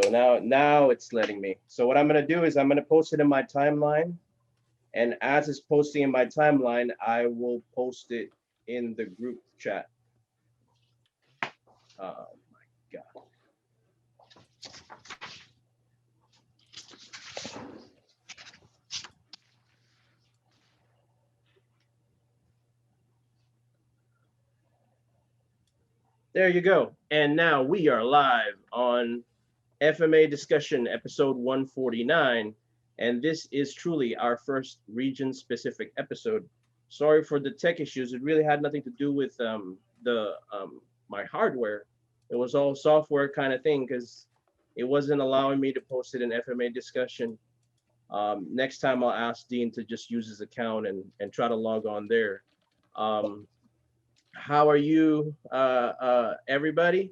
So now it's letting me. So what I'm gonna do is I'm gonna post it in my timeline, and as it's posting in my timeline, I will post it in the group chat. Oh my God. There you go. And now we are live on FMA discussion episode 149. And this is truly our first region specific episode. Sorry for the tech issues. It really had nothing to do with my hardware. It was all software kind of thing because it wasn't allowing me to post it in FMA discussion. Next time I'll ask Dean to just use his account and try to log on there. How are you, everybody?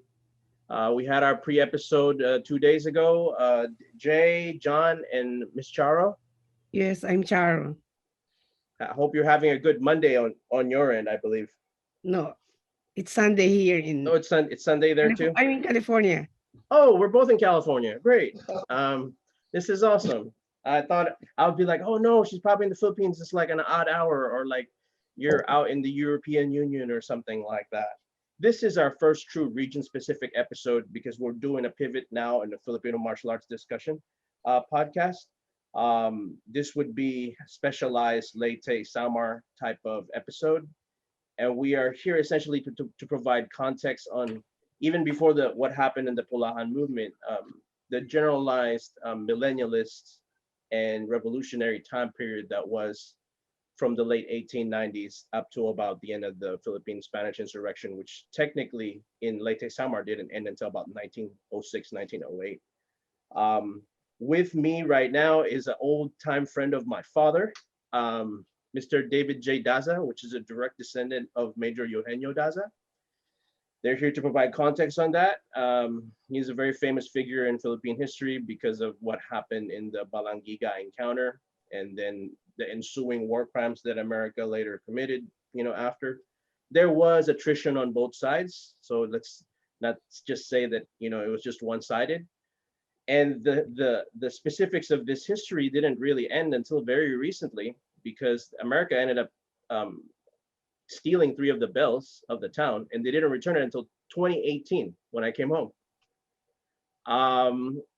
We had our pre-episode 2 days ago. Jay, John, and Miss Charo. Yes, I'm Charo. I hope you're having a good Monday on your end, I believe. No, it's Sunday here in. Oh, it's Sunday there too? I'm in California. Oh, we're both in California. Great. This is awesome. I thought I would be like, oh no, she's probably in the Philippines. It's like an odd hour, or like you're out in the European Union or something like that. This is our first true region-specific episode because we're doing a pivot now in the Filipino martial arts discussion podcast. This would be specialized Leyte Samar type of episode. And we are here essentially to provide context on, even before what happened in the Pulahan movement, the generalized millennialist and revolutionary time period that was from the late 1890s up to about the end of the Philippine Spanish insurrection, which technically in Leyte Samar didn't end until about 1906, 1908. With me right now is an old time friend of my father, Mr. David Jay Daza, which is a direct descendant of Major Eugenio Daza. They're here to provide context on that. He's a very famous figure in Philippine history because of what happened in the Balangiga Encounter, and then the ensuing war crimes that America later committed, after. There was attrition on both sides. So let's not just say that, it was just one-sided. And the specifics of this history didn't really end until very recently, because America ended up stealing 3 of the bells of the town, and they didn't return it until 2018 when I came home.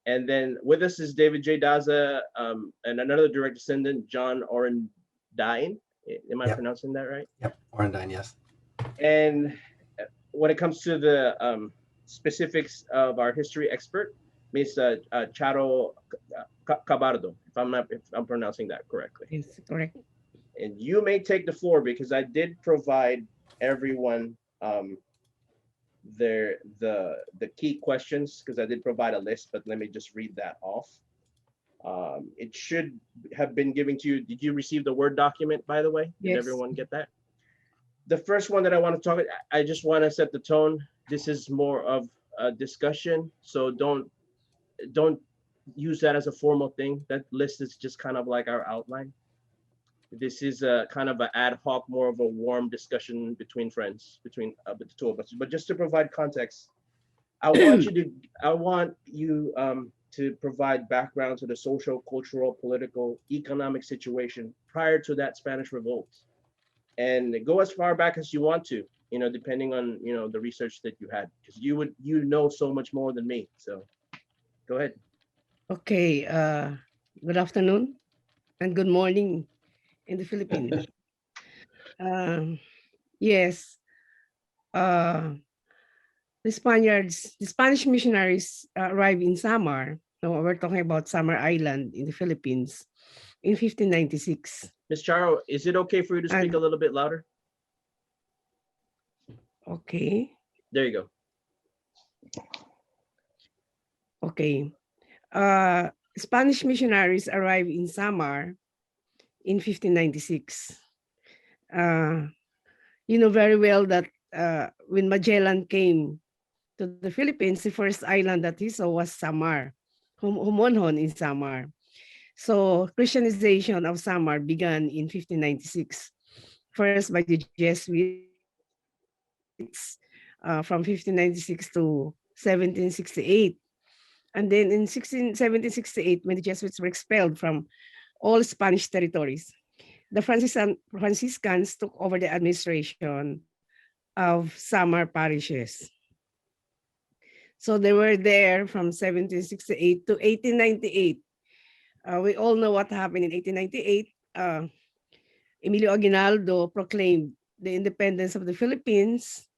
And then with us is David Jay Daza, and another direct descendant, John Orendine. Am I pronouncing that right? Yep, Orendine, yes. And when it comes to the specifics of our history expert, Miss Charo Cabardo, if I'm pronouncing that correctly. Yes, correct. And you may take the floor because I did provide everyone the key questions, because I did provide a list, but let me just read that off. It should have been given to you. Did you receive the Word document, by the way? Did Yes. everyone get that? The first one that I want to talk, I just want to set the tone. This is more of a discussion, so don't use that as a formal thing. That list is just kind of like our outline. This is a kind of an ad hoc, more of a warm discussion between friends, between the 2 of us. But just to provide context, I want you to provide background to the social, cultural, political, economic situation prior to that Spanish revolt, and go as far back as you want to, depending on the research that you had, because you know so much more than me. So go ahead. Okay. Good afternoon and good morning in the Philippines. Yes. The Spanish missionaries arrived in Samar. No, we're talking about Samar Island in the Philippines in 1596. Ms. Charo, is it okay for you to speak a little bit louder? Okay. There you go. Okay. Spanish missionaries arrived in Samar in 1596. You know very well that when Magellan came to the Philippines, the first island that he saw was Samar, Humonhon in Samar. So Christianization of Samar began in 1596, first by the Jesuits from 1596 to 1768. And then in 1768, when the Jesuits were expelled from all Spanish territories, the Franciscans took over the administration of Samar parishes. So they were there from 1768 to 1898. We all know what happened in 1898. Emilio Aguinaldo proclaimed the independence of the Philippines.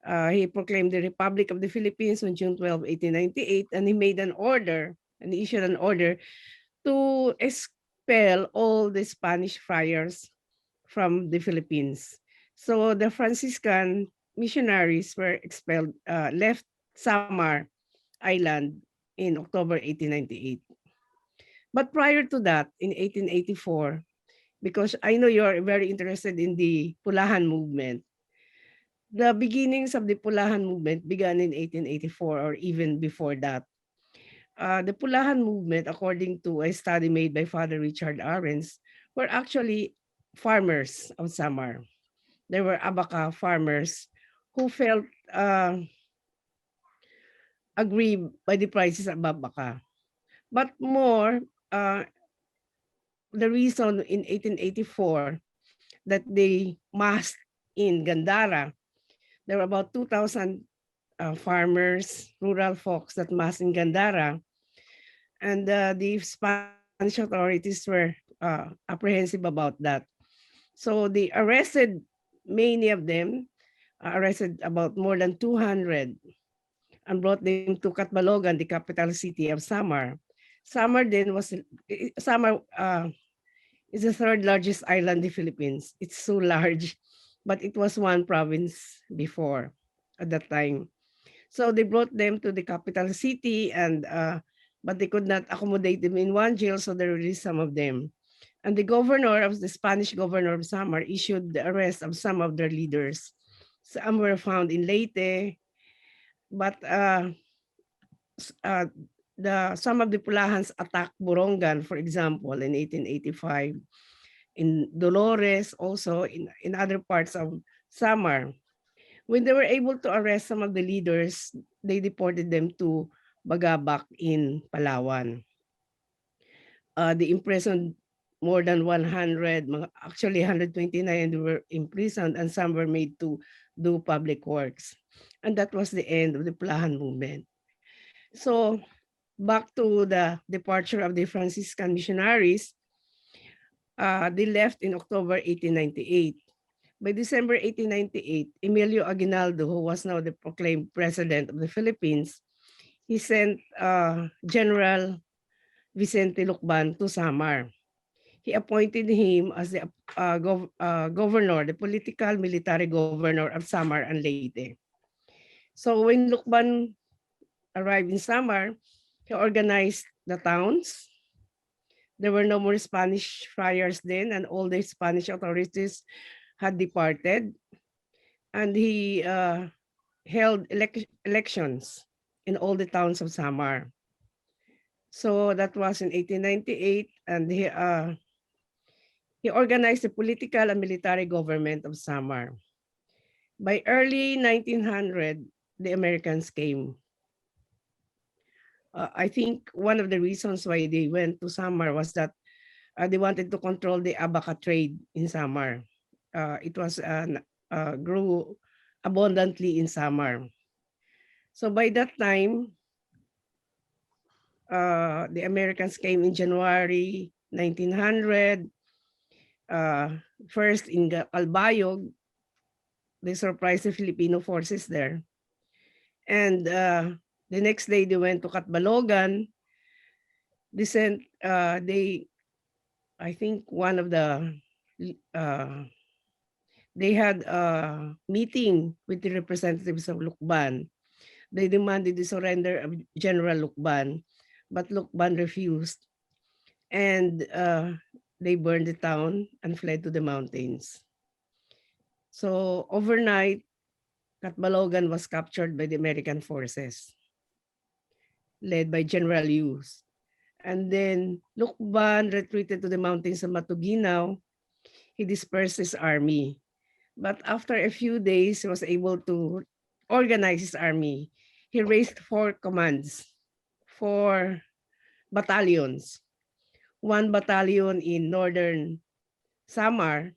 He proclaimed the Republic of the Philippines on June 12, 1898, and he made an order, and he issued an order to expel all the Spanish friars from the Philippines. So the Franciscan missionaries were expelled, left Samar Island in October 1898. But prior to that, in 1884, because I know you're very interested in the Pulahan movement, the beginnings of the Pulahan movement began in 1884 or even before that. The Pulahan movement, according to a study made by Father Richard Arens, were actually farmers of Samar. There were Abaca farmers who felt aggrieved by the prices of Abaca. But more, the reason in 1884 that they massed in Gandara, there were about 2,000 farmers, rural folks that massed in Gandara. And the Spanish authorities were apprehensive about that. So they arrested many of them, arrested about more than 200, and brought them to Katbalogan, the capital city of Samar. Samar then was, Samar is the third largest island in the Philippines. It's so large, but it was one province before at that time. So they brought them to the capital city, and but they could not accommodate them in one jail, so they released some of them. And the Spanish governor of Samar issued the arrest of some of their leaders. Some were found in Leyte, but some of the Pulahans attacked Borongan, for example, in 1885. In Dolores, also in other parts of Samar. When they were able to arrest some of the leaders, they deported them to Bagabac in Palawan. They imprisoned more than 100, actually 129 were imprisoned, and some were made to do public works. And that was the end of the Pulahan movement. So back to the departure of the Franciscan missionaries, they left in October 1898. By December 1898, Emilio Aguinaldo, who was now the proclaimed president of the Philippines, he sent General Vincente Lucban to Samar. He appointed him as the governor, the political military governor of Samar and Leyte. So when Lucban arrived in Samar, he organized the towns. There were no more Spanish friars then, and all the Spanish authorities had departed. And he held elections in all the towns of Samar. So that was in 1898, and he organized the political and military government of Samar. By early 1900, the Americans came. I think one of the reasons why they went to Samar was that they wanted to control the Abaca trade in Samar. It was grew abundantly in Samar. So by that time, the Americans came in January 1900. First in Albayog, they surprised the Filipino forces there. And the next day they went to Katbalogan. I think one of the, they had a meeting with the representatives of Lucban. They demanded the surrender of General Lucban, but Lucban refused. And they burned the town and fled to the mountains. So overnight, Katbalogan was captured by the American forces, led by General Hughes. And then Lucban retreated to the mountains of Matuginao. He dispersed his army. But after a few days, he was able to organize his army. He raised four 4 battalions. 1 battalion in northern Samar,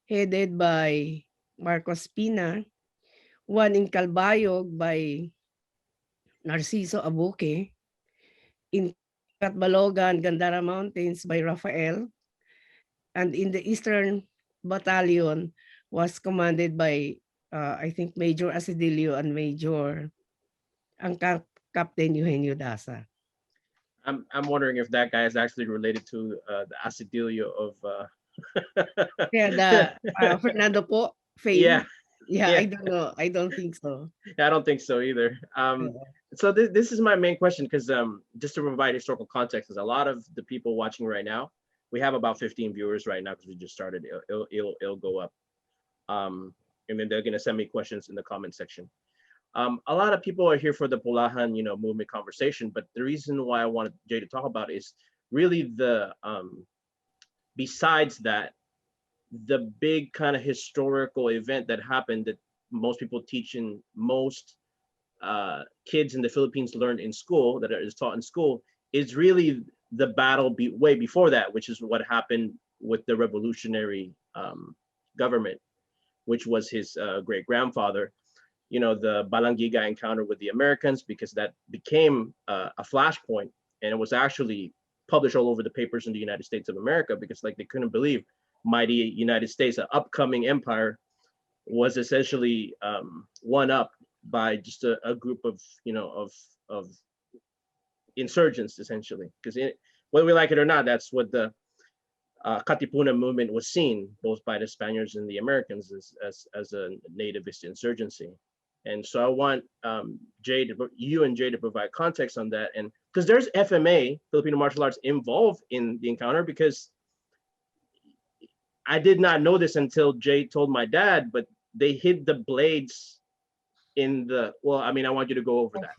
headed by Marcos Pina. 1 in Calbayog by Narciso Abuque. In Katbalogan, Gandara Mountains by Rafael. And in the Eastern Battalion was commanded by, I think, Major Asidilio and Major Captain Eugenio Daza. I'm wondering if that guy is actually related to the Acidilio of Yeah, the Fernando po fame. yeah, Yeah, yeah. I don't know. I don't think so. I don't think so either. So this is my main question because just to provide historical context, because a lot of the people watching right now, we have about 15 viewers right now because we just started. It'll go up, and then they're gonna send me questions in the comment section. A lot of people are here for the Pulahan, movement conversation, but the reason why I wanted Jay to talk about is really the besides that, the big kind of historical event that happened that most people teach in most kids in the Philippines learn in school, that is taught in school, is really the battle way before that, which is what happened with the revolutionary government, which was his great grandfather. The Balangiga encounter with the Americans, because that became a flashpoint, and it was actually published all over the papers in the United States of America, because like they couldn't believe mighty United States, an upcoming empire, was essentially one up by just a group of of insurgents, essentially. Because whether we like it or not, that's what the Katipuna movement was seen both by the Spaniards and the Americans as a nativist insurgency. And so I want you and Jay to provide context on that, and because there's FMA, Filipino martial arts, involved in the encounter, because I did not know this until Jay told my dad, but they hid the blades in the, well, I mean, I want you to go over that,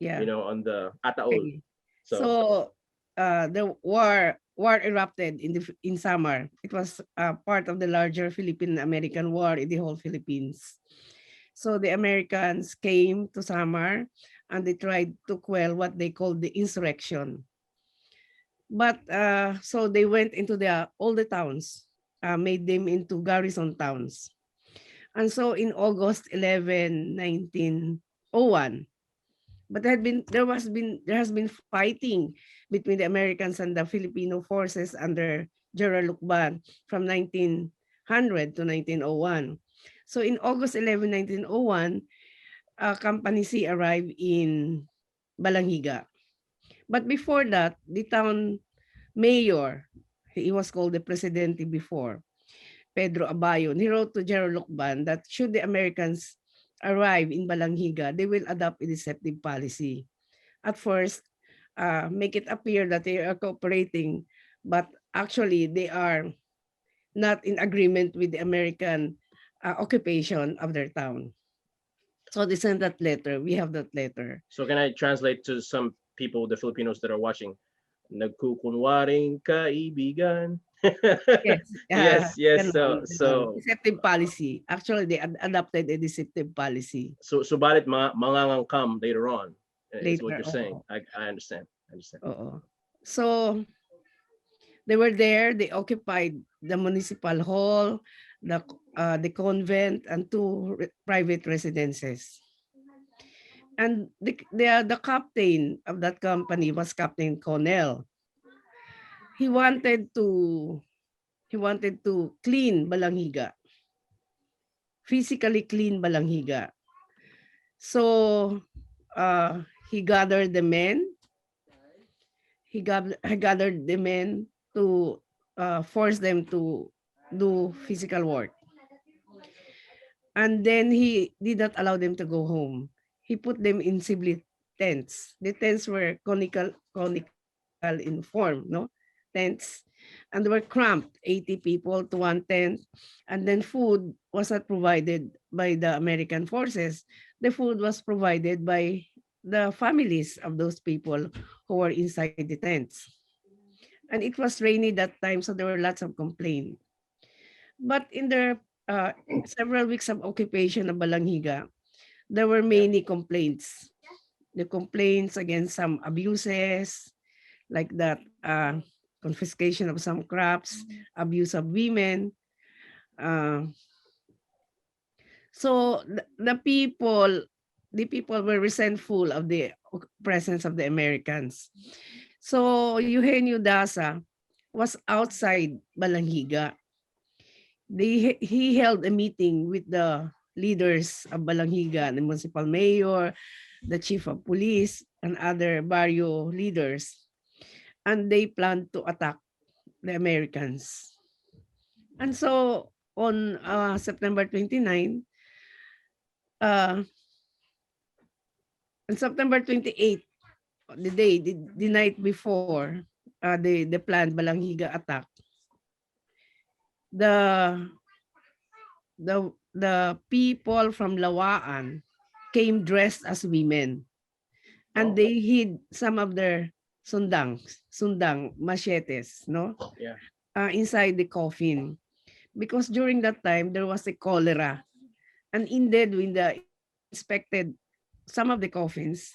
Yeah. on the Ataol. Okay. So the war erupted in Samar. It was part of the larger Philippine-American War in the whole Philippines. So the Americans came to Samar and they tried to quell what they called the insurrection. But so they went into all the towns, made them into garrison towns. And so in August 11, 1901, but there has been fighting between the Americans and the Filipino forces under General Lucban from 1900 to 1901. So in August 11, 1901, Company C arrived in Balangiga. But before that, the town mayor, he was called the Presidente before, Pedro Abayon, he wrote to General Lucban that should the Americans arrive in Balangiga, they will adopt a deceptive policy. At first, make it appear that they are cooperating, but actually they are not in agreement with the American occupation of their town. So they sent that letter. We have that letter. So can I translate to some people, the Filipinos that are watching? Nagkukunwaring kaibigan. Yes. yes. So deceptive policy. Actually, they adopted a deceptive policy. So balit mangangangkam later on is what you're saying. I understand. So they were there. They occupied the municipal hall, the convent, and 2 private residences. And the captain of that company was Captain Connell. He wanted to clean Balangiga, physically clean Balangiga. So he gathered the men. He gathered the men to force them to do physical work. And then he did not allow them to go home. He put them in sibling tents. The tents were conical in form, no? Tents. And they were cramped, 80 people to 1 tent. And then food was not provided by the American forces. The food was provided by the families of those people who were inside the tents. And it was rainy that time, so there were lots of complaints. But in their several weeks of occupation of Balangiga, there were many complaints. the complaints against some abuses like that, confiscation of some crops, abuse of women. Uh, so the people were resentful of the presence of the Americans. So Eugenio Daza was outside Balangiga. He held a meeting with the leaders of Balangiga, the municipal mayor, the chief of police, and other barrio leaders. And they planned to attack the Americans. And so on September 29, on September 28, the night before the planned Balangiga attack, the people from Lawaan came dressed as women, and they hid some of their sundang machetes, no? Yeah. Inside the coffin, because during that time there was a cholera, and indeed when the inspected some of the coffins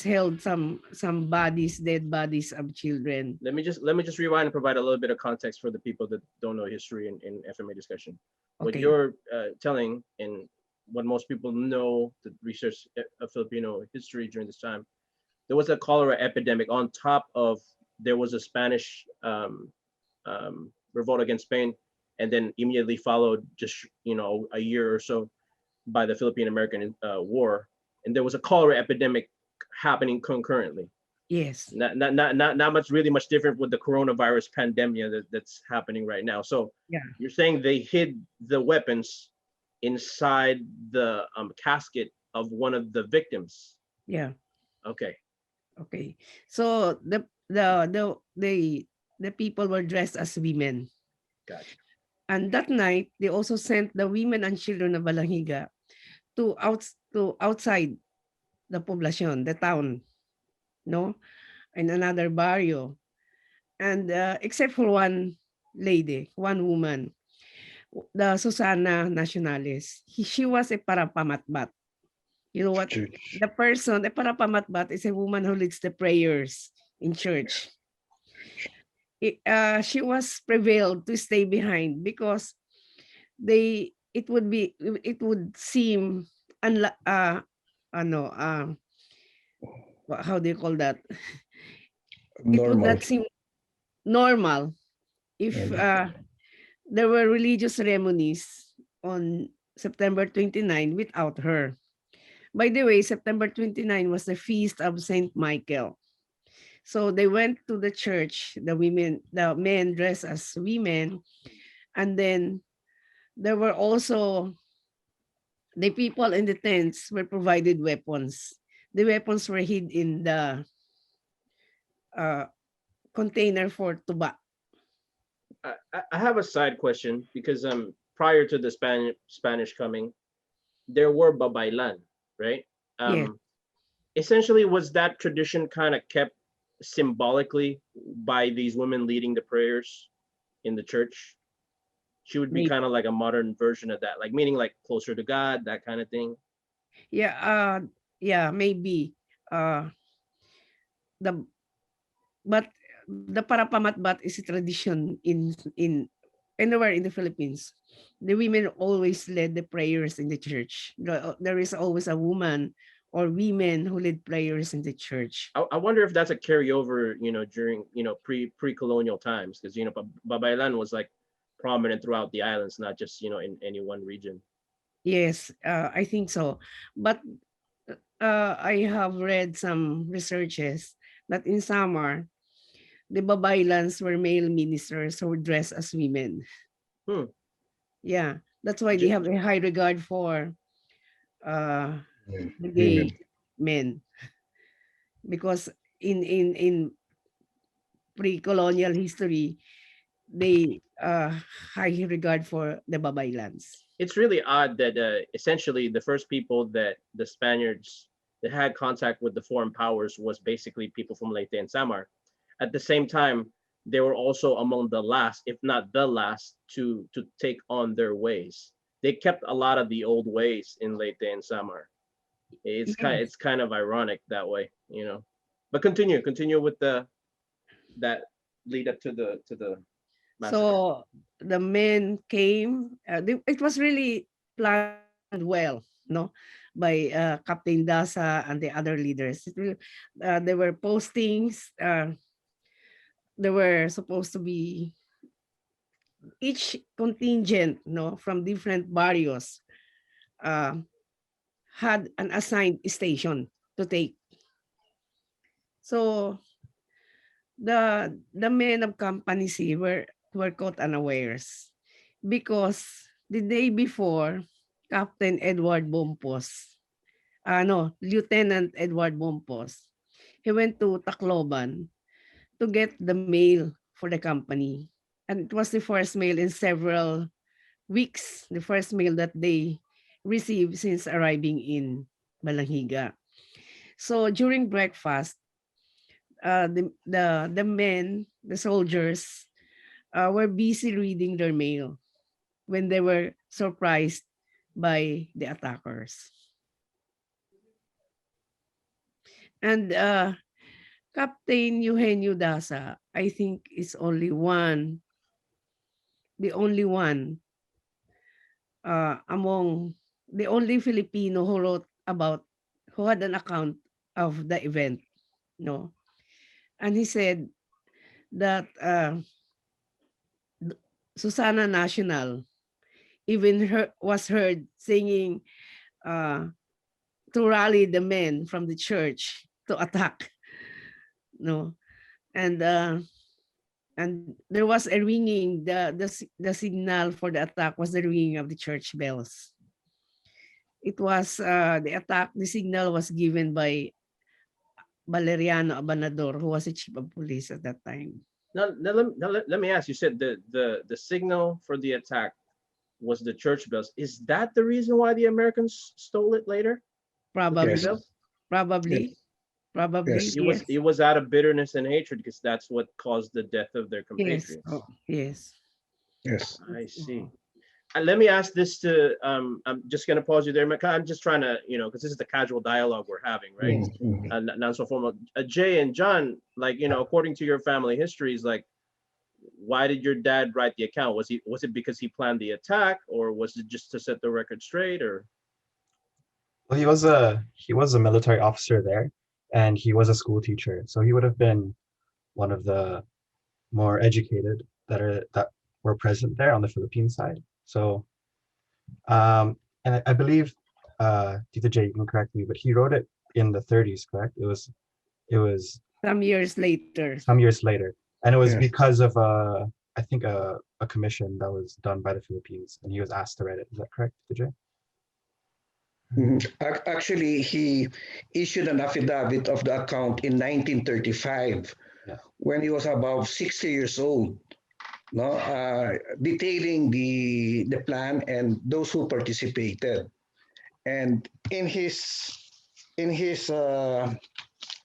held some bodies, dead bodies of children. Let me just rewind and provide a little bit of context for the people that don't know history in FMA discussion. What Okay. you're telling, and what most people know, the research of Filipino history during this time, there was a cholera epidemic on top of there was a Spanish revolt against Spain, and then immediately followed just a year or so by the Philippine-American War, and there was a cholera epidemic happening concurrently. Yes. Not much different with the coronavirus pandemic that's happening right now. So Yeah. you're saying they hid the weapons inside the casket of one of the victims. Yeah. Okay. Okay. So the people were dressed as women. Gotcha. And that night they also sent the women and children of Balangiga to outside the poblacion, the town, no, in another barrio, and except for one lady, one woman, the Susana Nacionales. She was a Parapamatbat. You know what? The Parapamatbat is a woman who leads the prayers in church. She was prevailed to stay behind because it would seem how do you call that? It would not seem normal if there were religious ceremonies on September 29 without her. By the way, September 29 was the feast of Saint Michael. So they went to the church, the men dressed as women, and then there were also the people in the tents were provided weapons. The weapons were hid in the container for tuba. I have a side question because prior to the Spanish coming, there were babaylan, right? Yeah. Essentially, was that tradition kind of kept symbolically by these women leading the prayers in the church? She would be kind of like a modern version of that, like meaning like closer to God, that kind of thing. Yeah, maybe. But the Parapamatbat is a tradition in anywhere in the Philippines. The women always led the prayers in the church. There is always a woman or women who lead prayers in the church. I wonder if that's a carryover, during pre-colonial times, because babaylan was like prominent throughout the islands, not just in any one region. Yes, I think so. But I have read some researches that in Samar, the babaylans were male ministers who were dressed as women. Yeah, that's why they have a high regard for the gay men, because in pre-colonial history, they high regard for the babaylans. It's really odd that essentially the first people that the Spaniards that had contact with the foreign powers was basically people from Leyte and Samar. At the same time, they were also among the last, if not the last, to take on their ways. They kept a lot of the old ways in Leyte and Samar. It's Yes. kind of ironic that way, you know. But continue with that lead up to the massacre. So the men came. It was really planned well, no, by Captain Daza and the other leaders. There were postings. There were supposed to be each contingent, no, from different barrios uh, had an assigned station to take. So the men of Company C were caught unawares because the day before, Captain Edward Bompos, no, Lieutenant Edward Bompos, he went to Tacloban to get the mail for the company. And it was the first mail in several weeks, the first mail that they received since arriving in Balangiga. So during breakfast, the men, the soldiers, were busy reading their mail when they were surprised by the attackers. And Captain Eugenio Daza, I think, is the only one among the only Filipino who wrote about, who had an account of the event, no. And he said that Susana National was heard singing uh, to rally the men from the church to attack, no. And there was a ringing. The signal for the attack was the ringing of the church bells. It was the attack. The signal was given by Valeriano Abanador, who was the chief of police at that time. Let me ask. You said the signal for the attack was the church bells. Is that the reason why the Americans stole it later? Probably, Church bells? probably, probably, Yes. yes. It was out of bitterness and hatred because that's what caused the death of their Yes. compatriots. Oh, yes. Yes. I see. Let me ask this to I'm just gonna pause you there, Maka. I'm just trying to, you know, because this is the casual dialogue we're having, right? Not so formal. Jay and John, like, you know, according to your family histories, like, why did your dad write the account? Was it because he planned the attack, or was it just to set the record straight, or? Well, he was a military officer there, and he was a school teacher, so he would have been one of the more educated that were present there on the Philippine side. So, and I believe, Tita J, you can correct me, but he wrote it in the 30s, correct? It was Some years later. some years later, and it was Yes. because of I think a commission that was done by the Philippines, and he was asked to write it. Is that correct, Tita J? Actually, he issued an affidavit of the account in 1935, Yeah. when he was about 60 years old, no, detailing the plan and those who participated. And in his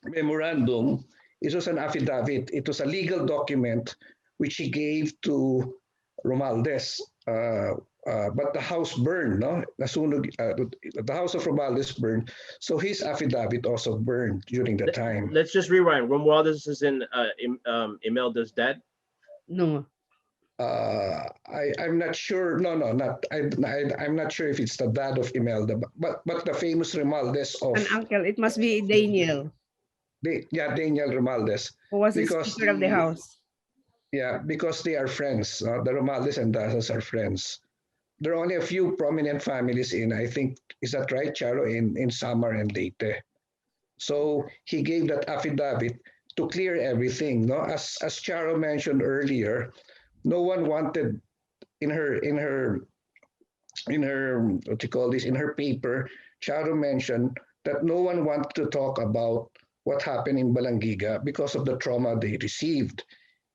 memorandum, it was an affidavit. It was a legal document which he gave to Romualdez. But the house burned, no? The house of Romualdez burned, so his affidavit also burned during the time. Let's just rewind. Romualdez is in Imelda's dad. No. I'm not sure. No, not. I'm not sure if it's the dad of Imelda, but the famous Romualdez of An uncle. It must be Daniel, Daniel Romualdez, who was the because Speaker of the House. yeah, because they are friends. The Romualdez and Dazas are friends. There are only a few prominent families in, I think, is that right, Charo, in Samar and Leyte. So he gave that affidavit to clear everything. No, as Charo mentioned earlier, no one wanted in her what you call this, in her paper. Charo mentioned that no one wanted to talk about what happened in Balangiga because of the trauma they received.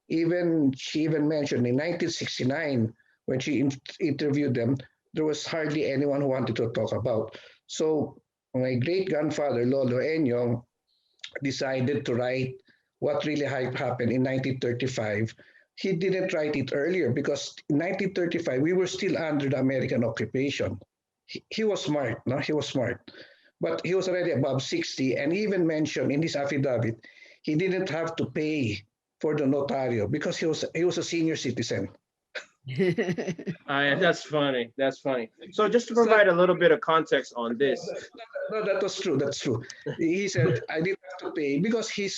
She even mentioned in 1969, when she interviewed them, there was hardly anyone who wanted to talk about. So my great grandfather Lolo Enyo decided to write what really happened in 1935. He didn't write it earlier because in 1935 we were still under the American occupation. He was smart, no? He was smart. but he was already above 60, and he even mentioned in his affidavit he didn't have to pay for the notario because he was a senior citizen. That's funny. That's funny. So just to provide a little bit of context on this. No, that was true. That's true. He said I didn't have to pay because he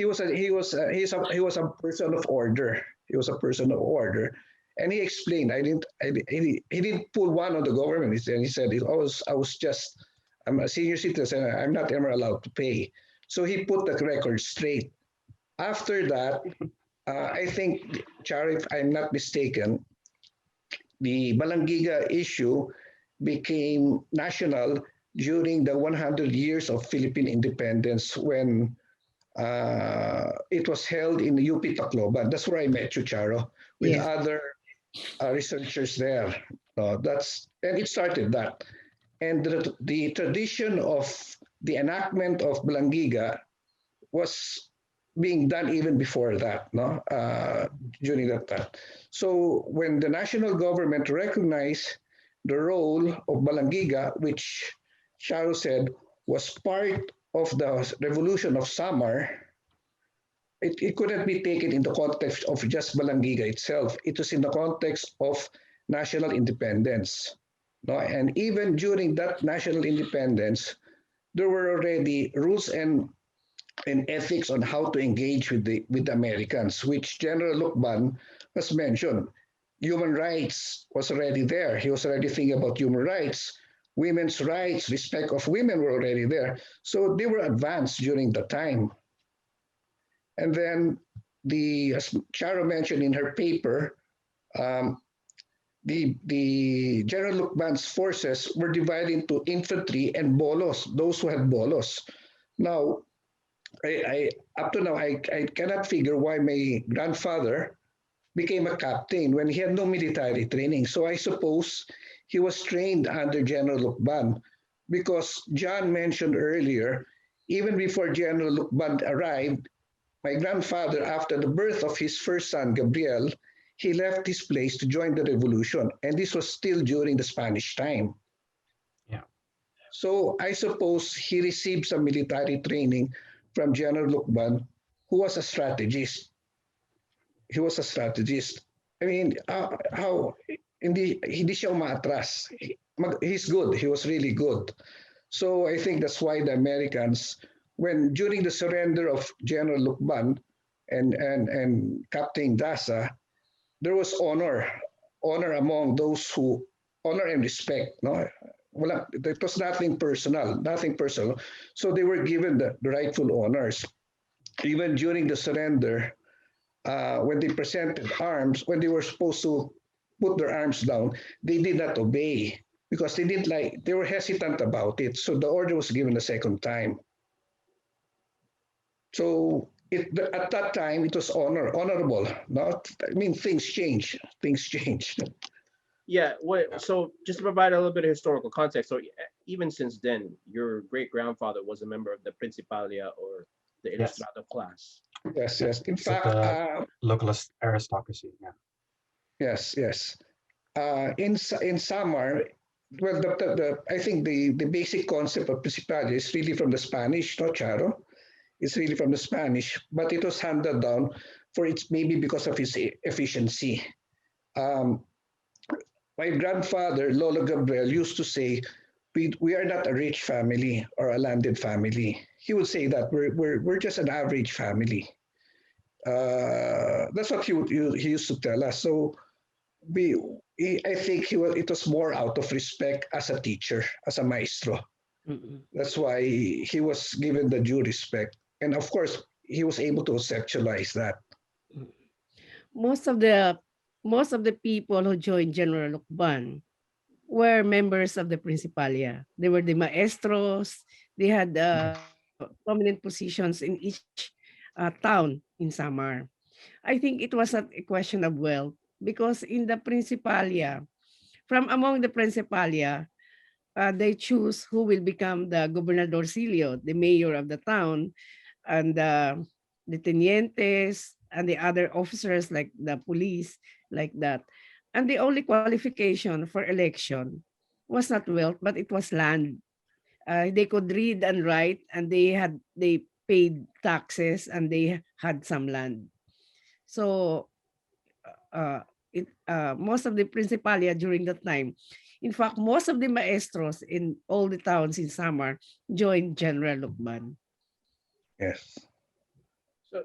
was a person of order. He was a person of order, and he explained he didn't pull one on the government. He said I'm a senior citizen. I'm not ever allowed to pay. So he put the record straight. After that, I think, Charo, if I'm not mistaken, the Balangiga issue became national during the 100 years of Philippine independence when it was held in the UP Tacloban. That's where I met you, Charo, with Yes. other researchers there. And it started that. And the tradition of the enactment of Balangiga was being done even before that, no? During that time. So when the national government recognized the role of Balangiga, which Charo said was part of the revolution of Samar, it couldn't be taken in the context of just Balangiga itself. It was in the context of national independence. No? And even during that national independence, there were already rules and ethics on how to engage with the Americans, which General Lucban has mentioned. Human rights was already there. He was already thinking about human rights. Women's rights, respect of women were already there. So they were advanced during the time. And then as Charo mentioned in her paper, um, the General Lucban's forces were divided into infantry and bolos, those who had bolos. Now, up to now, I cannot figure why my grandfather became a captain when he had no military training. So I suppose he was trained under General Lucban because John mentioned earlier, even before General Lucban arrived, my grandfather, after the birth of his first son, Gabriel, he left his place to join the revolution. And this was still during the Spanish time. Yeah. So I suppose he received some military training from General Lucban, who was a strategist. He was a strategist. I mean, how hindi siya umaatras. He's good. He was really good. So I think that's why the Americans, when during the surrender of General Lucban and Captain Daza, there was honor among those who honor and respect. No, it was nothing personal. So they were given the rightful honors. Even during the surrender, when they presented arms, when they were supposed to put their arms down, they did not obey because they were hesitant about it. So the order was given a second time. So at that time, it was honorable. Things change. Things change. Yeah. So just to provide a little bit of historical context. So even since then, your great grandfather was a member of the Principalia or the Yes. Ilustrado class. Yes. In It's like fact, the local aristocracy. Yeah. yes. In Samar, well, I think the basic concept of Principalia is really from the Spanish, no, Charo? It's really from the Spanish, but it was handed down for its maybe because of its efficiency. Um, my grandfather, Lolo Gabriel, used to say, we are not a rich family or a landed family. He would say that we're just an average family. That's what he used to tell us. So I think it was more out of respect as a teacher, as a maestro. That's why he was given the due respect. And of course, he was able to conceptualize that. Most of the people who joined General Lucban were members of the Principalia. They were the maestros. They had prominent positions in each town in Samar. I think it was not a question of wealth because in the Principalia, from among the Principalia, they choose who will become the gobernadorcillo, the mayor of the town, and the tenientes and the other officers like the police, like that. And the only qualification for election was not wealth, but it was land. They could read and write, and they paid taxes, and they had some land. So most of the Principalia during that time, in fact, most of the maestros in all the towns in Samar joined General Lucban. Yes.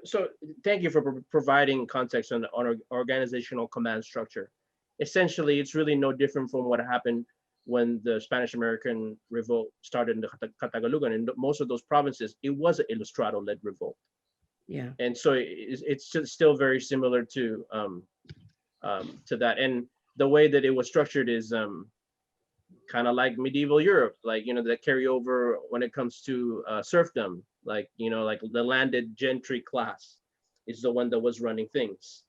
So thank you for providing context on organizational command structure. Essentially, it's really no different from what happened when the Spanish American revolt started in the Katbalogan. In most of those provinces, it was an Ilustrado-led revolt. Yeah. And so it's still very similar to that. And the way that it was structured is kind of like medieval Europe, like, you know, that carry over when it comes to serfdom, like, you know, like the landed gentry class is the one that was running things.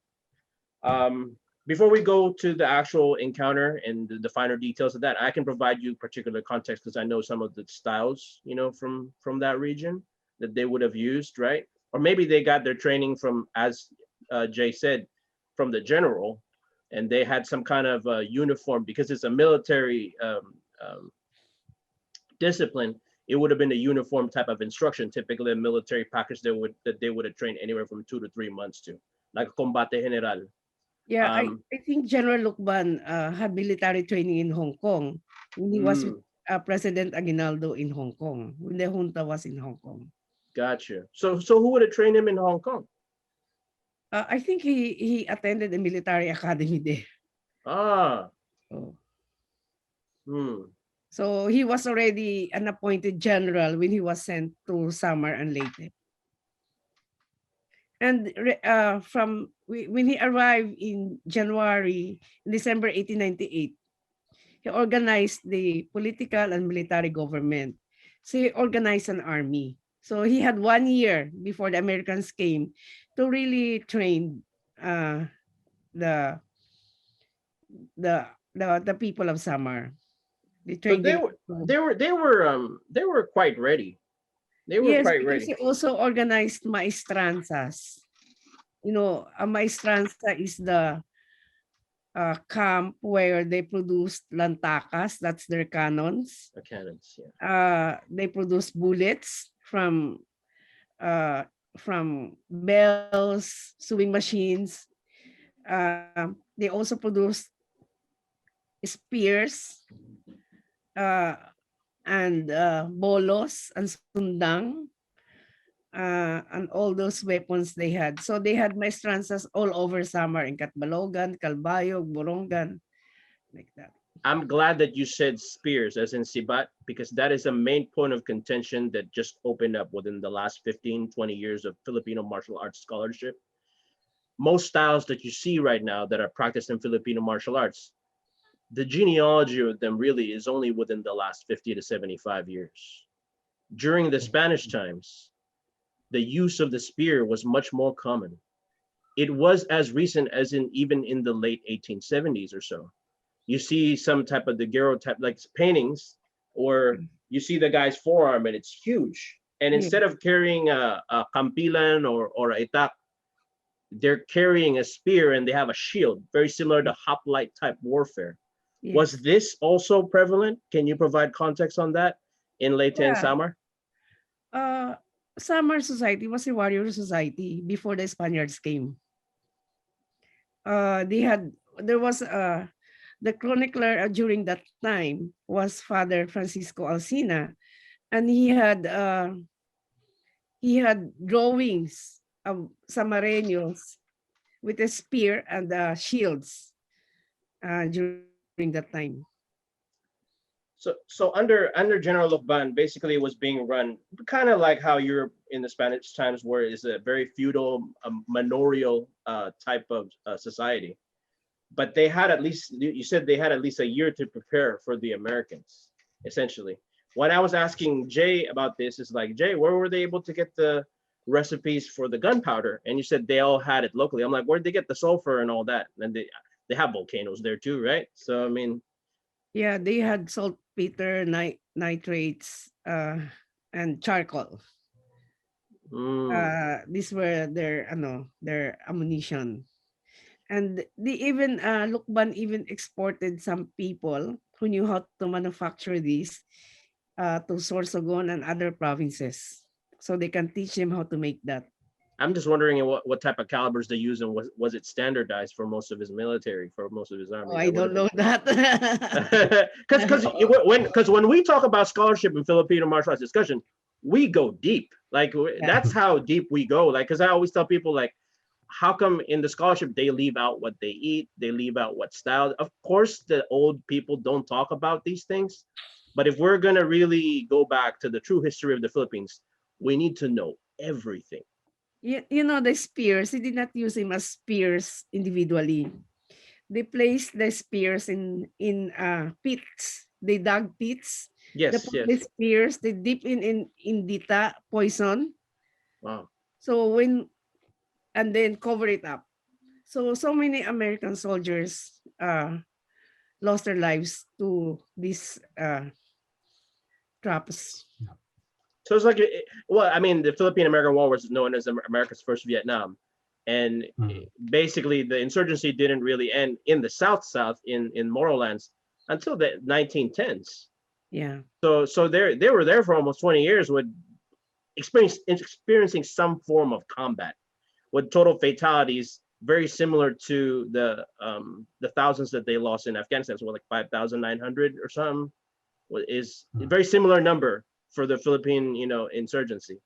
Before we go to the actual encounter and the finer details of that, I can provide you particular context because I know some of the styles, you know, from that region that they would have used, right? Or maybe they got their training from, as Jay said, from the general, and they had some kind of uniform because it's a military discipline. It would have been a uniform type of instruction, typically a military package that they would have trained anywhere from 2 to 3 months to, like a combate general. Yeah, I think General Lucban had military training in Hong Kong when he was with President Aguinaldo in Hong Kong, when the junta was in Hong Kong. Gotcha. So who would have trained him in Hong Kong? I think he attended a military academy there. Ah. Oh. Hmm. So he was already an appointed general when he was sent to Samar and Leyte. And when he arrived in December 1898, he organized the political and military government. So he organized an army. So he had 1 year before the Americans came to really train the people of Samar. So they were quite ready. They were Yes, quite because ready. he also organized maestranzas. You know, a maestranza is the camp where they produced lantakas, that's their cannons. The cannons, yeah. They produce bullets from bells, sewing machines. They also produce spears and bolos and sundang. And all those weapons they had. So they had maestranzas all over Samar, in Katbalogan, Calbayog, Borongan, like that. I'm glad that you said spears as in Sibat, because that is a main point of contention that just opened up within the last 15, 20 years of Filipino martial arts scholarship. Most styles that you see right now that are practiced in Filipino martial arts, the genealogy of them really is only within the last 50 to 75 years. During the Spanish times, the use of the spear was much more common. It was as recent as even in the late 1870s or so. You see some type of daguerreotype, like paintings, or you see the guy's forearm and it's huge. And instead of carrying a kampilan or a itak, they're carrying a spear and they have a shield, very similar to hoplite type warfare. Yes. Was this also prevalent? Can you provide context on that in Leyte and Samar? Samar society was a warrior society before the Spaniards came. There was the chronicler during that time was Father Francisco Alsina, and he had drawings of Samareños with a spear and shields during that time. So under General Lucban, basically it was being run kind of like how Europe in the Spanish times were, is a very feudal, manorial type of society. But they had at least, you said they had at least a year to prepare for the Americans, essentially. When I was asking Jay about this, it's like, Jay, where were they able to get the recipes for the gunpowder? And you said they all had it locally. I'm like, where'd they get the sulfur and all that? And they have volcanoes there too, right? So I mean, yeah, they had saltpeter, nitrates, and charcoal. These were their ammunition. And they even Lucban even exported some people who knew how to manufacture these to Sorsogon and other provinces. So they can teach them how to make that. I'm just wondering what type of calibers they use, and was it standardized for most of his military, for most of his army? Oh, I don't know that. Because when we talk about scholarship in Filipino martial arts discussion, we go deep. Like that's how deep we go. Like, because I always tell people, like, how come in the scholarship they leave out what they eat, they leave out what style? Of course, the old people don't talk about these things, but if we're gonna really go back to the true history of the Philippines, we need to know everything. You know, the spears, they did not use him as spears individually. They placed the spears in pits. They dug pits. They Yes, put yes. the spears, they dip in dita poison. Wow. So and then cover it up. So many American soldiers lost their lives to these traps. So it's like, well, I mean, the Philippine-American War was known as America's first Vietnam, and basically the insurgency didn't really end in the South in Morolands until the 1910s. Yeah. So they were there for almost 20 years with experiencing some form of combat, with total fatalities very similar to the thousands that they lost in Afghanistan. So like 5,900 or something is a very similar number for the Philippine, insurgency.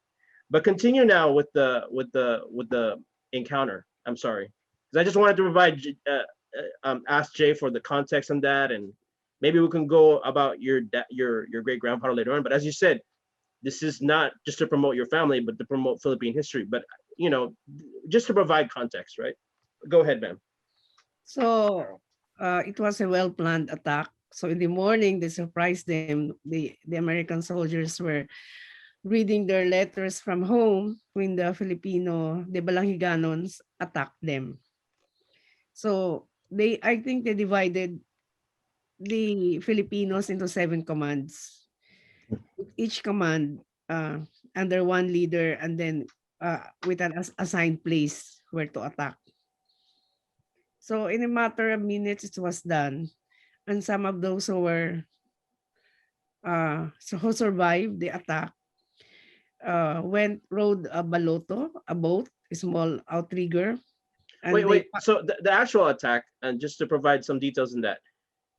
But continue now with the encounter. I'm sorry, because I just wanted to provide ask Jay for the context on that, and maybe we can go about your great grandfather later on. But as you said, this is not just to promote your family, but to promote Philippine history. But just to provide context, right? Go ahead, ma'am. So it was a well-planned attack. So in the morning, they surprised them. The American soldiers were reading their letters from home when the Balangiganos attacked them. So I think they divided the Filipinos into 7 commands. Each command under one leader, and then with an assigned place where to attack. So in a matter of minutes, it was done. And some of those who who survived the attack rode a baloto, a boat, a small outrigger. And wait. So the actual attack, and just to provide some details in that,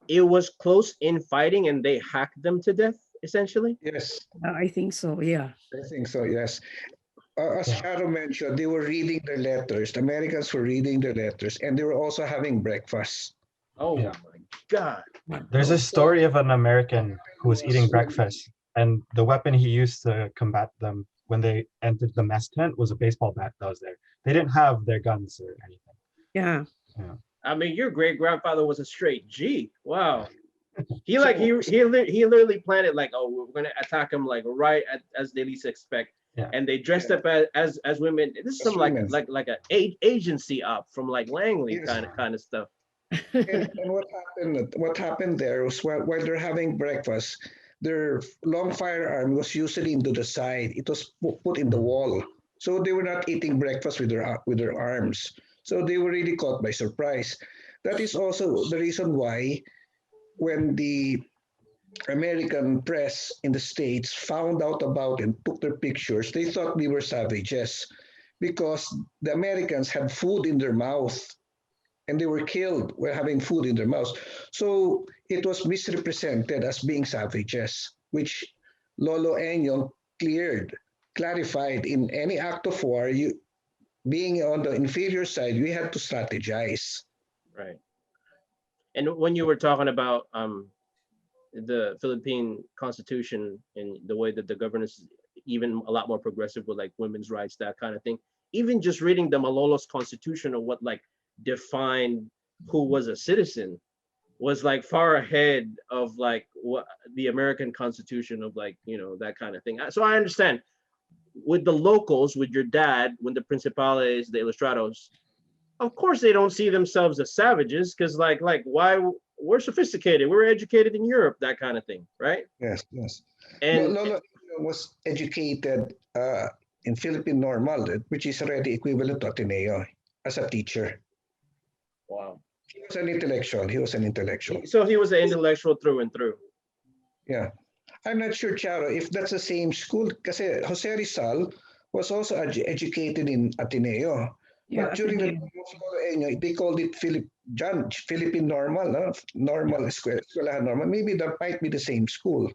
it was close in fighting, and they hacked them to death, essentially. Yes, I think so. Yeah. I think so. Yes. As Charo mentioned, they were reading their letters. The Americans were reading their letters, and they were also having breakfast. Oh Yeah. my God. There's a story of an American who was eating breakfast, and the weapon he used to combat them when they entered the mess tent was a baseball bat that was there. They didn't have their guns or anything. Yeah. Yeah. I mean, your great grandfather was a straight G. Wow. He literally planned it like, oh, we're gonna attack him like right as they least expect. Yeah. And they dressed up as women. This is some women. like an agency op from like Langley kind of stuff. And what happened there was while they're having breakfast, their long firearm was usually into the side. It was put in the wall, so they were not eating breakfast with their arms. So they were really caught by surprise. That is also the reason why, when the American press in the States found out about and took their pictures, they thought we were savages, because the Americans had food in their mouth and they were killed while having food in their mouths. So it was misrepresented as being savages, which Lolo Enyong clarified. In any act of war, being on the inferior side, we had to strategize. Right. And when you were talking about the Philippine Constitution and the way that the governance is even a lot more progressive with like women's rights, that kind of thing, even just reading the Malolos Constitution or what like defined who was a citizen was like far ahead of like what the American Constitution of like, that kind of thing. So I understand with the locals, with your dad, when the Principales, the Ilustrados, of course they don't see themselves as savages, because like why? We're sophisticated, we're educated in Europe, that kind of thing, right? Yes. And Lolo was educated in Philippine Normal, which is already equivalent to Ateneo, as a teacher. wow. He was an intellectual. So he was an intellectual through and through. Yeah. I'm not sure, Charo, if that's the same school. Kasi Jose Rizal was also educated in Ateneo. Yeah, But during the Ateneo. they called it Philippine Normal, no? Normal Eskwelahan Normal. Maybe that might be the same school.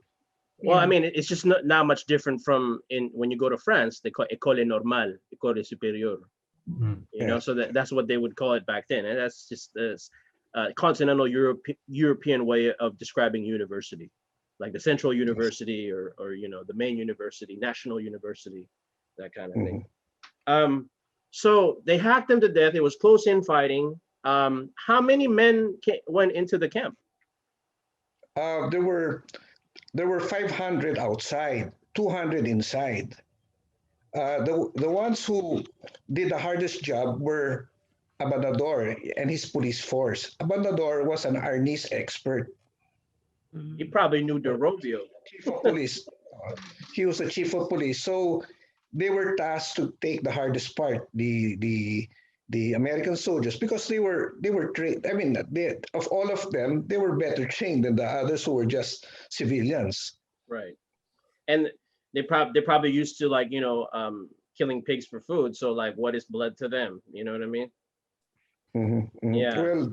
Well, I Yeah. mean, it's just not much different from when you go to France, they call École Normale, École Supérieure. Mm. You know, Yeah. so that's what they would call it back then, and that's just continental European way of describing university, like the Central University or you know the main university, National University, that kind of thing. Mhm. So they hacked them to death. It was close infighting. How many men went into the camp? There were 500 outside, 200 inside. The ones who did the hardest job were Abandador and his police force. Abandador was an Arnis expert, He probably knew De Rovio. chief of police. He was the chief of police. So they were tasked to take the hardest part, the American soldiers, because they were trained. I mean, of all of them, they were better trained than the others who were just civilians. Right. And they're probably used to like, you know, killing pigs for food. So like what is blood to them? You know what I mean? Yeah. Well,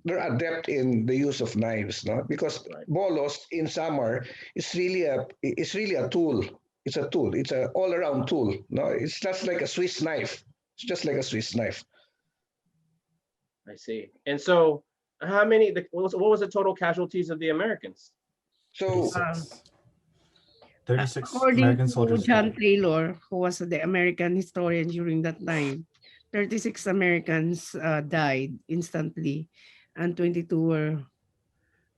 they're adept in the use of knives, no? Because Right. bolos in Samar is really a tool. It's a tool. It's an all-around tool. No, it's just like a Swiss knife. It's just like a Swiss knife. I see. And so how many what was the total casualties of the Americans? So 36. 36 According American to soldiers John died. Taylor, who was the American historian during that time, 36 Americans died instantly, and 22 were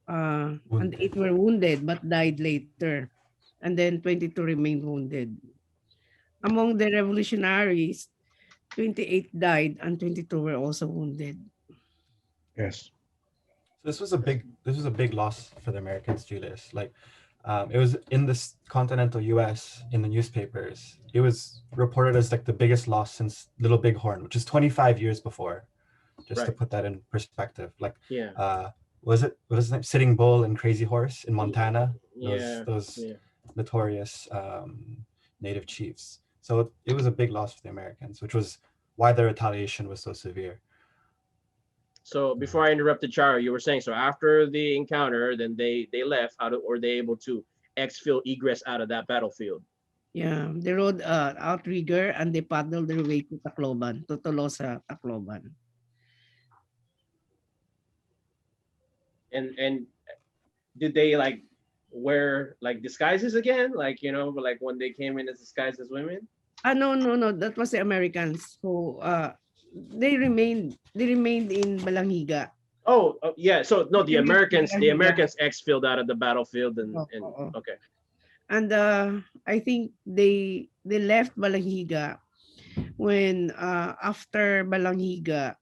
and Wounded. 8 were wounded but died later, and then 22 remained wounded. Among the revolutionaries, 28 died and 22 were also wounded. yes. So this was a big loss for the Americans, Julius. Like, it was in this continental U.S. in the newspapers. It was reported as like the biggest loss since Little Bighorn, which is 25 years before. Just to Right. put that in perspective, like, Yeah. what was his name? Sitting Bull and Crazy Horse in Montana. Yeah. Those Yeah. notorious native chiefs. So it was a big loss for the Americans, which was why the retaliation was so severe. So before I interrupted Charo, you were saying so after the encounter, then they left. Were they able to exfil egress out of that battlefield? Yeah, they rode outrigger and they paddled their way to Tacloban, to Tolosa, Tacloban. And did they like wear like disguises again? Like, you know, like when they came in as disguised as women? No. That was the Americans who they remained in Balangiga. Oh, yeah. So no, the They reached Americans Balangiga. exfilled out of the battlefield and Oo. okay. And I think they left Balangiga when after Balangiga,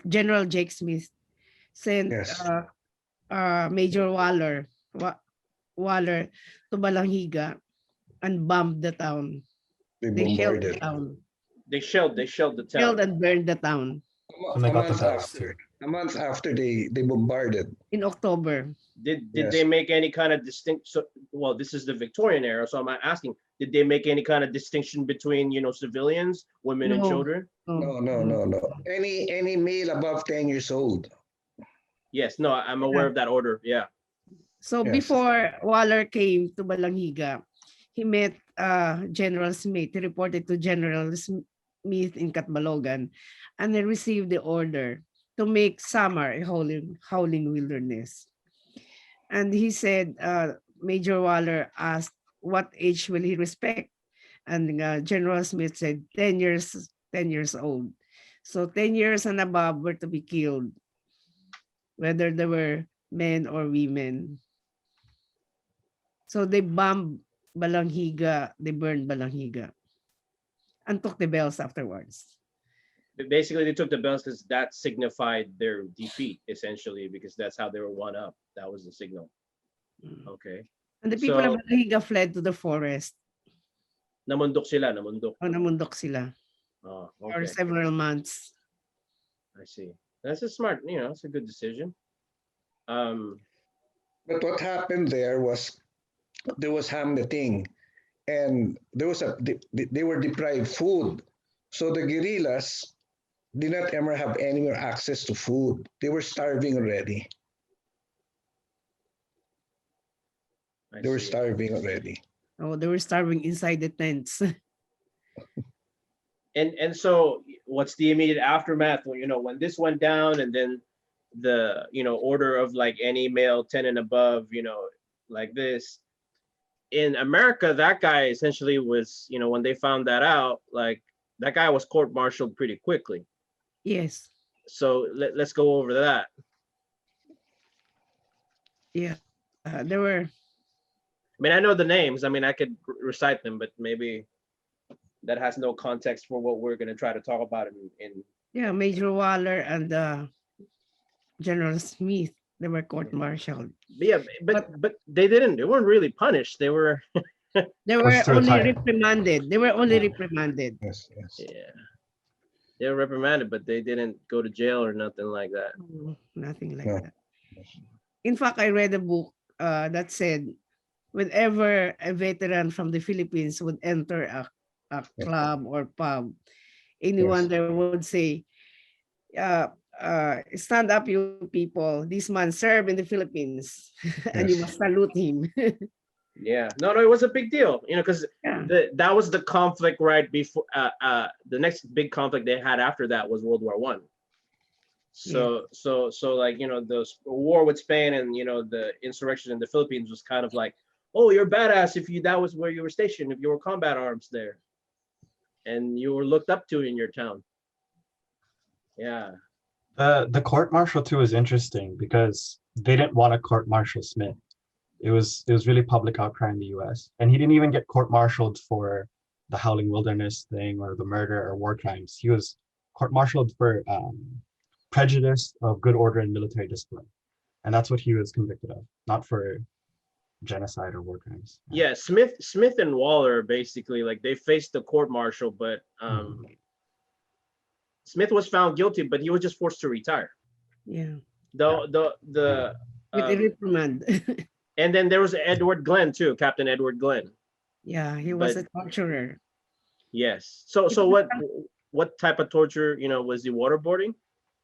General Jake Smith sent Yes. Major Waller to Balangiga and bombed the town. They They shelled the bombarded. town. They shelled the Shelled town. and burned the town And they A got the month bells after. too. A month after they bombarded. in October. Did Yes. they make any kind of well, this is the Victorian era, so I'm asking, did they make any kind of distinction between, you know, civilians, women and No. children? No. Any male above 10 years old. Yes, no, I'm aware of that order. Yeah. So Yes. before Waller came to Balangiga, he met General Smith. He reported to General Smith in Katbalogan, and he received the order to make Samar a howling wilderness. And he said, Major Waller asked, what age will he respect? And General Smith said, 10 years old. So 10 years and above were to be killed, whether they were men or women. So they bombed Balangiga, they burned Balangiga, and took the bells afterwards. Basically, they took the bells because that signified their defeat, essentially, because that's how they were one up. That was the signal. Okay. And the people of So, Balangiga fled to the forest. namundok sila, namundok. O namundok sila Oh, for okay. several months. I see. That's a smart, you know, it's a good decision. Um, But what happened there was there was hamletting, and they were deprived food. So the guerrillas did not ever have any more access to food. They were starving already. I They were see. starving already. Oh, they were starving inside the tents. And so what's the immediate aftermath? Well, when this went down, and then the order of like any male 10 and above, like this in America, that guy essentially was, when they found that out, like that guy was court-martialed pretty quickly. Yes. So let's go over that. Yeah. There were. I mean, I know the names. I mean, I could recite them, but maybe that has no context for what we're going to try to talk about in Yeah, Major Waller and General Smith. They were court-martialed. yeah, but they weren't really punished. They were They were Forced to only retire. reprimanded. They were only reprimanded. Yes, yes. yeah, they were reprimanded, but they didn't go to jail or nothing like that. No, nothing like No. that. In fact, I read a book that said whenever a veteran from the Philippines would enter a club or pub, anyone Yes. there would say, stand up, you people. This man served in the Philippines, and you Yes. must salute him. Yeah, no, it was a big deal, because Yeah. that was the conflict right before. The next big conflict they had after that was World War One. So like the war with Spain and the insurrection in the Philippines was kind of like, oh, you're badass if that was where you were stationed, if you were combat arms there, and you were looked up to in your town. Yeah. The court martial too is interesting because they didn't want to court martial Smith. It was really public outcry in the U.S. and he didn't even get court martialed for the Howling Wilderness thing or the murder or war crimes. He was court martialed for prejudice of good order and military discipline, and that's what he was convicted of, not for genocide or war crimes. Yeah, Smith and Waller basically, like, they faced the court martial, but Smith was found guilty, but he was just forced to retire. Yeah. The With a reprimand. and then there was Edward Glenn too, Captain Edward Glenn. Yeah, he was a torturer. Yes. So what type of torture, was he waterboarding?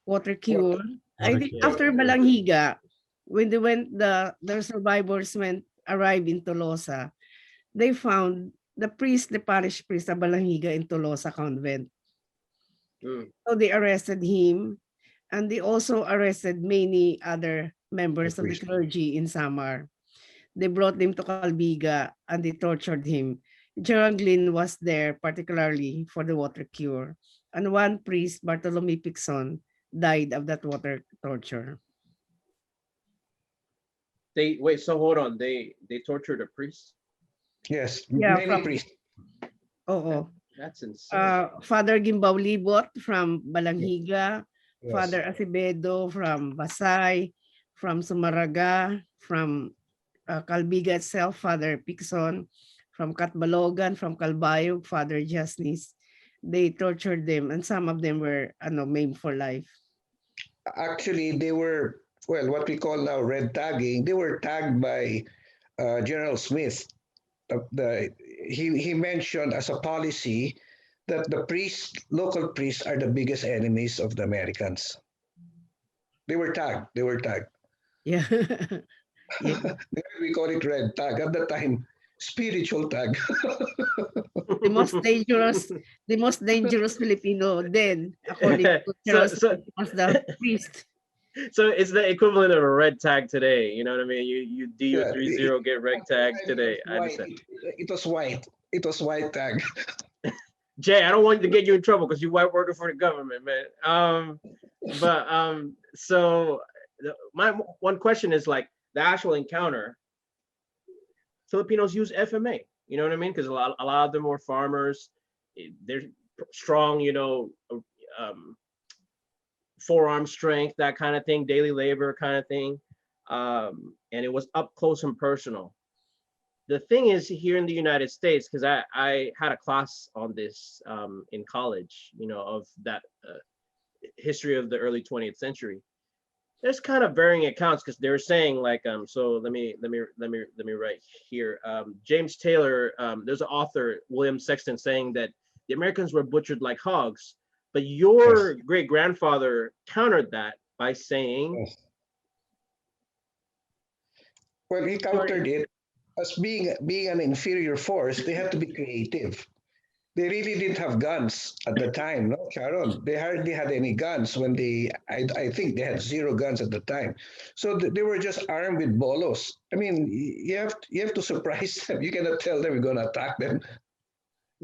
Water cure. I think after Balangiga, when they went, the survivors arrived in Tolosa, they found the parish priest of Balangiga in Tolosa convent. So they arrested him, and they also arrested many other members of the clergy in Samar. They brought them to Calbiga and they tortured him. Gerald Glynn was there particularly for the water cure. And one priest, Bartolome Pixon, died of that water torture. So hold on, they tortured a priest? Yes, Yeah, many priests. Oh. That's insane. Father Gimbaw Libot from Balangiga, Yes. Father Acevedo from Basay, from Sumaraga, from Calbiga itself, Father Pixon, from Katbalogan, from Calbayog, Father Jasnis. They tortured them, and some of them were maimed for life. Actually, they were, well, what we call now red tagging. They were tagged by General Smith. He mentioned as a policy that the local priests are the biggest enemies of the Americans. They were tagged. Yeah. We call it red tag. At the time, spiritual tag. The most dangerous Filipino then, according to General Smith, was the priest. So it's the equivalent of a red tag today. You know what I mean? You DU30 get red tags today. I understand. It was white. It was white tag. Jay, I don't want to get you in trouble because you white working for the government, man. So my one question is, like, the actual encounter. Filipinos use FMA. You know what I mean? Because a lot of them were farmers. They're strong, forearm strength, that kind of thing, daily labor kind of thing. And it was up close and personal. The thing is, here in the United States, because I had a class on this in college, of that history of the early 20th century. there's kind of varying accounts because they're saying like so let me write here. James Taylor, there's an author, William Sexton, saying that the Americans were butchered like hogs, but your great grandfather countered that by saying, well, he countered it as being an inferior force. They had to be creative. They really didn't have guns at the time, no, Sharon. They hardly had any guns when I think they had zero guns at the time. So they were just armed with bolos. I mean, you have to surprise them. You cannot tell them you're going to attack them.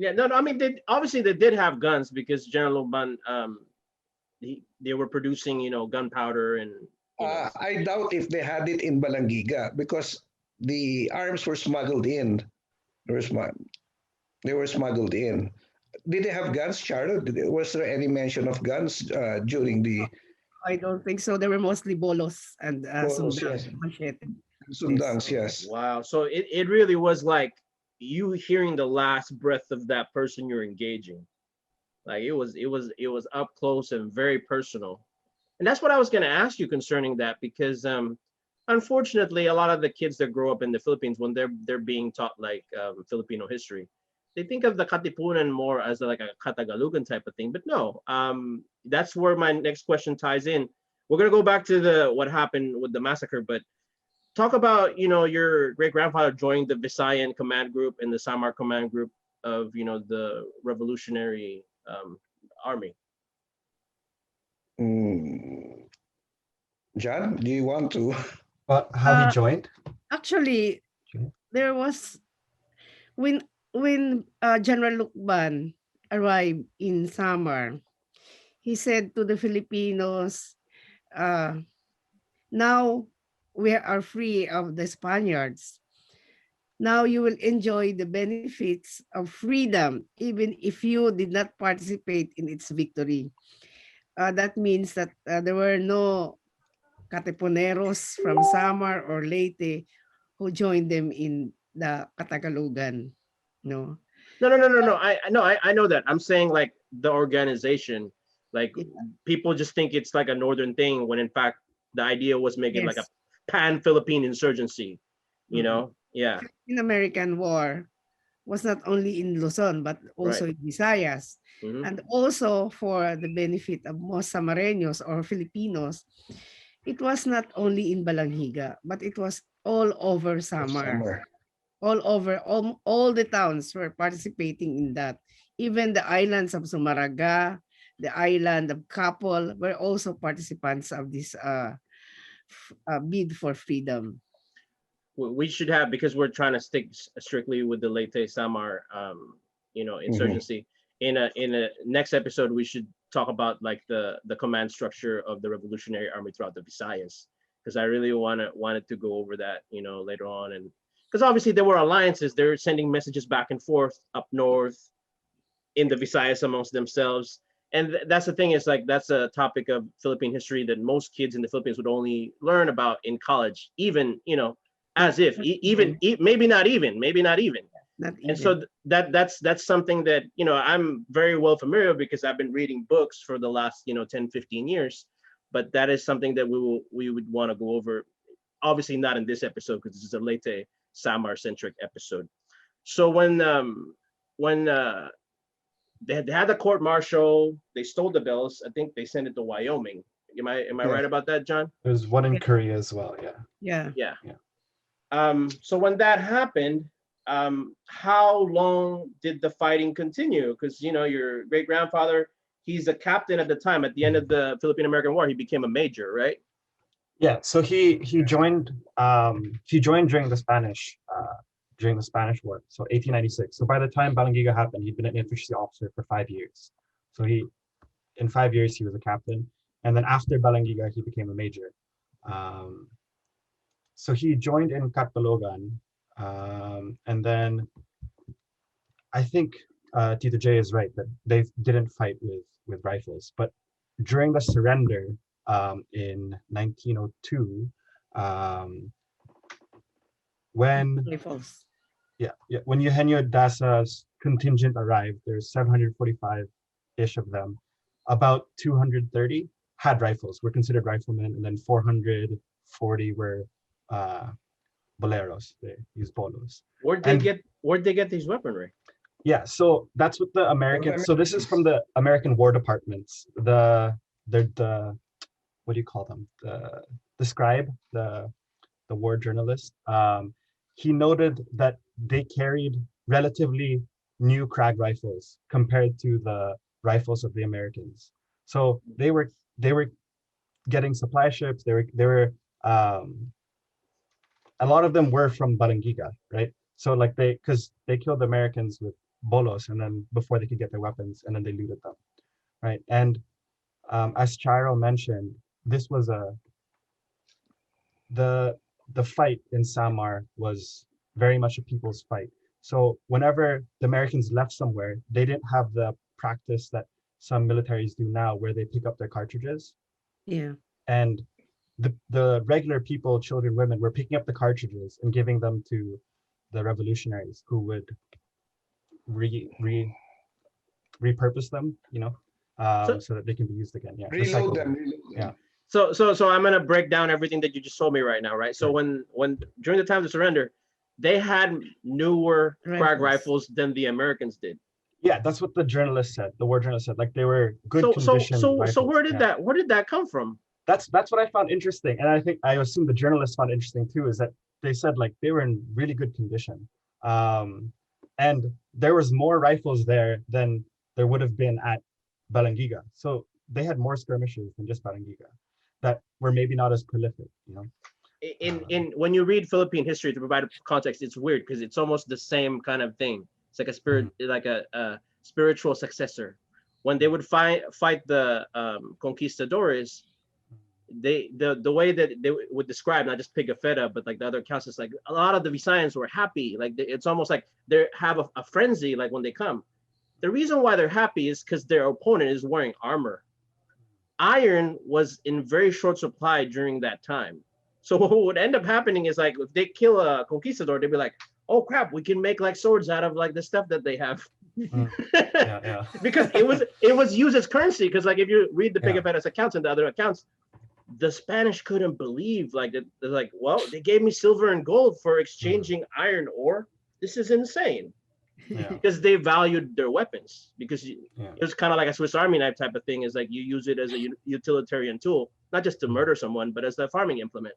yeah, no, I mean, obviously they did have guns because General Lucban, they were producing, gunpowder and. I doubt if they had it in Balangiga because the arms were smuggled in. They were smuggled in. Did they have guns, Charo? Was there any mention of guns during the? I don't think so. They were mostly bolos and Bolos, sundang, yes. machete. Sundangs, yes. Wow. So it really was like you hearing the last breath of that person you're engaging. Like it was up close and very personal. And that's what I was going to ask you concerning that, because unfortunately, a lot of the kids that grow up in the Philippines, when they're being taught like Filipino history, they think of the Katipunan more as like a Katagalogan type of thing. But no, that's where my next question ties in. We're gonna go back to what happened with the massacre, but talk about your great grandfather joined the Visayan command group and the Samar command group of the Revolutionary Army. John, do you want to? But how he joined? Actually, there was when General Lucban arrived in Samar, he said to the Filipinos, now we are free of the Spaniards. Now you will enjoy the benefits of freedom, even if you did not participate in its victory. That means that there were no Katipuneros from Samar or Leyte who joined them in the Katagalogan. No. No. I know that. I'm saying like the organization, like people just think it's like a northern thing when in fact the idea was making like a pan-Philippine insurgency. Yeah. In American War was not only in Luzon but also in Visayas. And also for the benefit of most Samareños or Filipinos, it was not only in Balangiga, but it was all over Samar. All over, all the towns were participating in that. Even the islands of Sumaraga, the island of Kapol were also participants of this bid for freedom. We should have, because we're trying to stick strictly with the Leyte Samar, insurgency. In a next episode, we should talk about like the command structure of the Revolutionary Army throughout the Visayas, because I really wanted to go over that, later on. And because obviously there were alliances, they're sending messages back and forth up north in the Visayas amongst themselves. And that's the thing, is like that's a topic of Philippine history that most kids in the Philippines would only learn about in college, even as if maybe not even. And so that's something that I'm very well familiar with, because I've been reading books for the last 10-15 years. But that is something that we would want to go over, obviously not in this episode because this is a Leyte Samar centric episode. So when they had the court martial, they stole the bells. I think they sent it to Wyoming. Am I right about that, John? There's one in Korea as well. Yeah. So when that happened, how long did the fighting continue? Because your great grandfather, he's a captain at the time. At the end of the Philippine-American War, he became a major, right? Yeah. So he joined during the Spanish War, so 1896. So by the time Balangiga happened, he'd been an infantry officer for 5 years. So in 5 years he was a captain, and then after Balangiga he became a major. So he joined in Katbalogan, and then I think Tito J is right that they didn't fight with rifles, but during the surrender in 1902, when Eugenio Daza's contingent arrived, there's 745-ish of them. About 230 had rifles, were considered riflemen, and then 440 were boleros. They used bolos. Where'd they get these weaponry? Yeah, so that's what the American. So this is from the American War Departments. The what do you call them? The scribe, the war journalist. He noted that they carried relatively new Krag rifles compared to the rifles of the Americans. So they were getting supply ships. They were a lot of them were from Balangiga, right? So like because they killed the Americans with bolos, and then before they could get their weapons, and then they looted them, right? And as Charo mentioned, this was the fight in Samar was very much a people's fight. So whenever the Americans left somewhere, they didn't have the practice that some militaries do now, where they pick up their cartridges. Yeah. And the regular people, children, women, were picking up the cartridges and giving them to the revolutionaries, who would repurpose them, so that they can be used again. Yeah. Reload them. Yeah. So I'm gonna break down everything that you just told me right now, right? So when during the time of surrender, they had newer Krag rifles than the Americans did. Yeah, that's what the journalist said. The war journalist said, like, they were good condition. So where did that come from? That's what I found interesting, and I assume the journalist found interesting too, is that they said like they were in really good condition, and there was more rifles there than there would have been at Balangiga. So they had more skirmishes than just Balangiga that were maybe not as prolific, In when you read Philippine history, to provide context, it's weird because it's almost the same kind of thing. It's like a spirit, like a spiritual successor. When they would fight the conquistadores, the way that they would describe, not just Pigafetta, but like the other accounts, it's like a lot of the Visayans were happy. Like it's almost like they have a frenzy. Like when they come, the reason why they're happy is because their opponent is wearing armor. Iron was in very short supply during that time. So what would end up happening is, like, if they kill a conquistador, they'd be like, oh crap, we can make like swords out of like the stuff that they have. Yeah. Because it was used as currency. Because like if you read the Pigafetta's accounts and the other accounts, the Spanish couldn't believe, like, they're like, well, they gave me silver and gold for exchanging iron ore. This is insane. Because they valued their weapons, because it was kind of like a Swiss Army knife type of thing. Is like you use it as a utilitarian tool, not just to murder someone, but as a farming implement.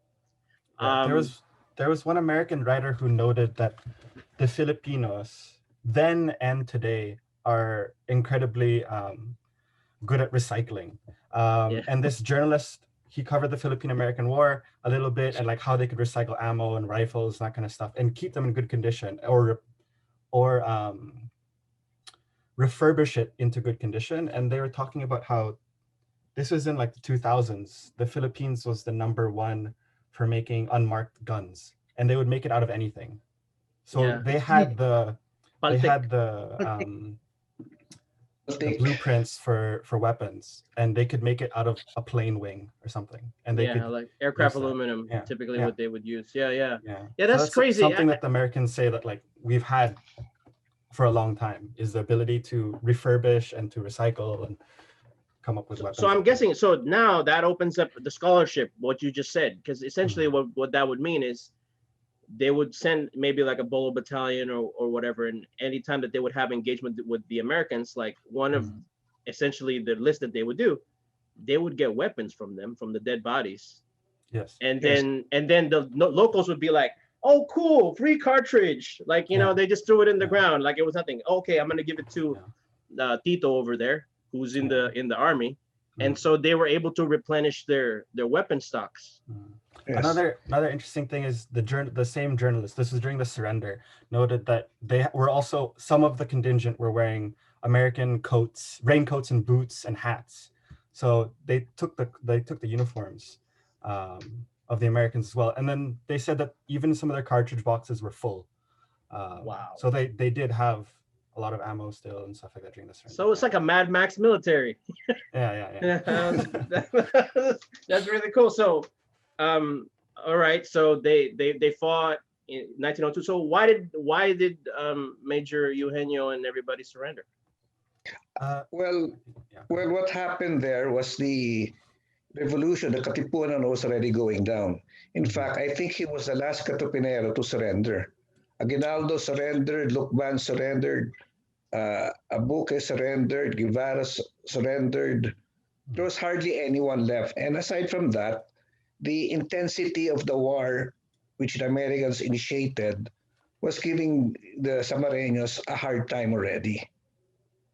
There was one American writer who noted that the Filipinos then and today are incredibly good at recycling. And this journalist, he covered the Philippine-American War a little bit, and like how they could recycle ammo and rifles, that kind of stuff, and keep them in good condition, or refurbish it into good condition. And they were talking about how this was in like the 2000s. The Philippines was the #1 for making unmarked guns, and they would make it out of anything. So they had the blueprints for weapons, and they could make it out of a plane wing or something. And they could like aircraft aluminum, typically what they would use. Yeah, that's so crazy. Something that the Americans say that like we've had for a long time is the ability to refurbish and to recycle and come up with weapons. So I'm guessing, so now that opens up the scholarship, what you just said, because essentially what that would mean is they would send maybe like a Bolo battalion or whatever, and anytime that they would have engagement with the Americans, like one of essentially the list that they would do, they would get weapons from them, from the dead bodies. Yes. And then the locals would be like, oh cool, free cartridge, like they just threw it in the ground like it was nothing. Okay, I'm gonna give it to Tito over there, who's in the army. And so they were able to replenish their weapon stocks. Yes. Another interesting thing is the same journalist, this was during the surrender, noted that they were also, some of the contingent were wearing American coats, raincoats and boots and hats. So they took the uniforms of the Americans as well. And then they said that even some of their cartridge boxes were full. Wow. So they did have a lot of ammo still and stuff like that during the surrender. So it's like a Mad Max military. Yeah. That's really cool. So all right, so they fought in 1902. So why did Major Eugenio and everybody surrender? Well, what happened there was the revolution, the Katipunan was already going down. In fact, I think he was the last Katupinero to surrender. Aguinaldo surrendered, Lucban surrendered, Abaca surrendered, Guevara surrendered. There was hardly anyone left. And aside from that, the intensity of the war, which the Americans initiated, was giving the Samareños a hard time already.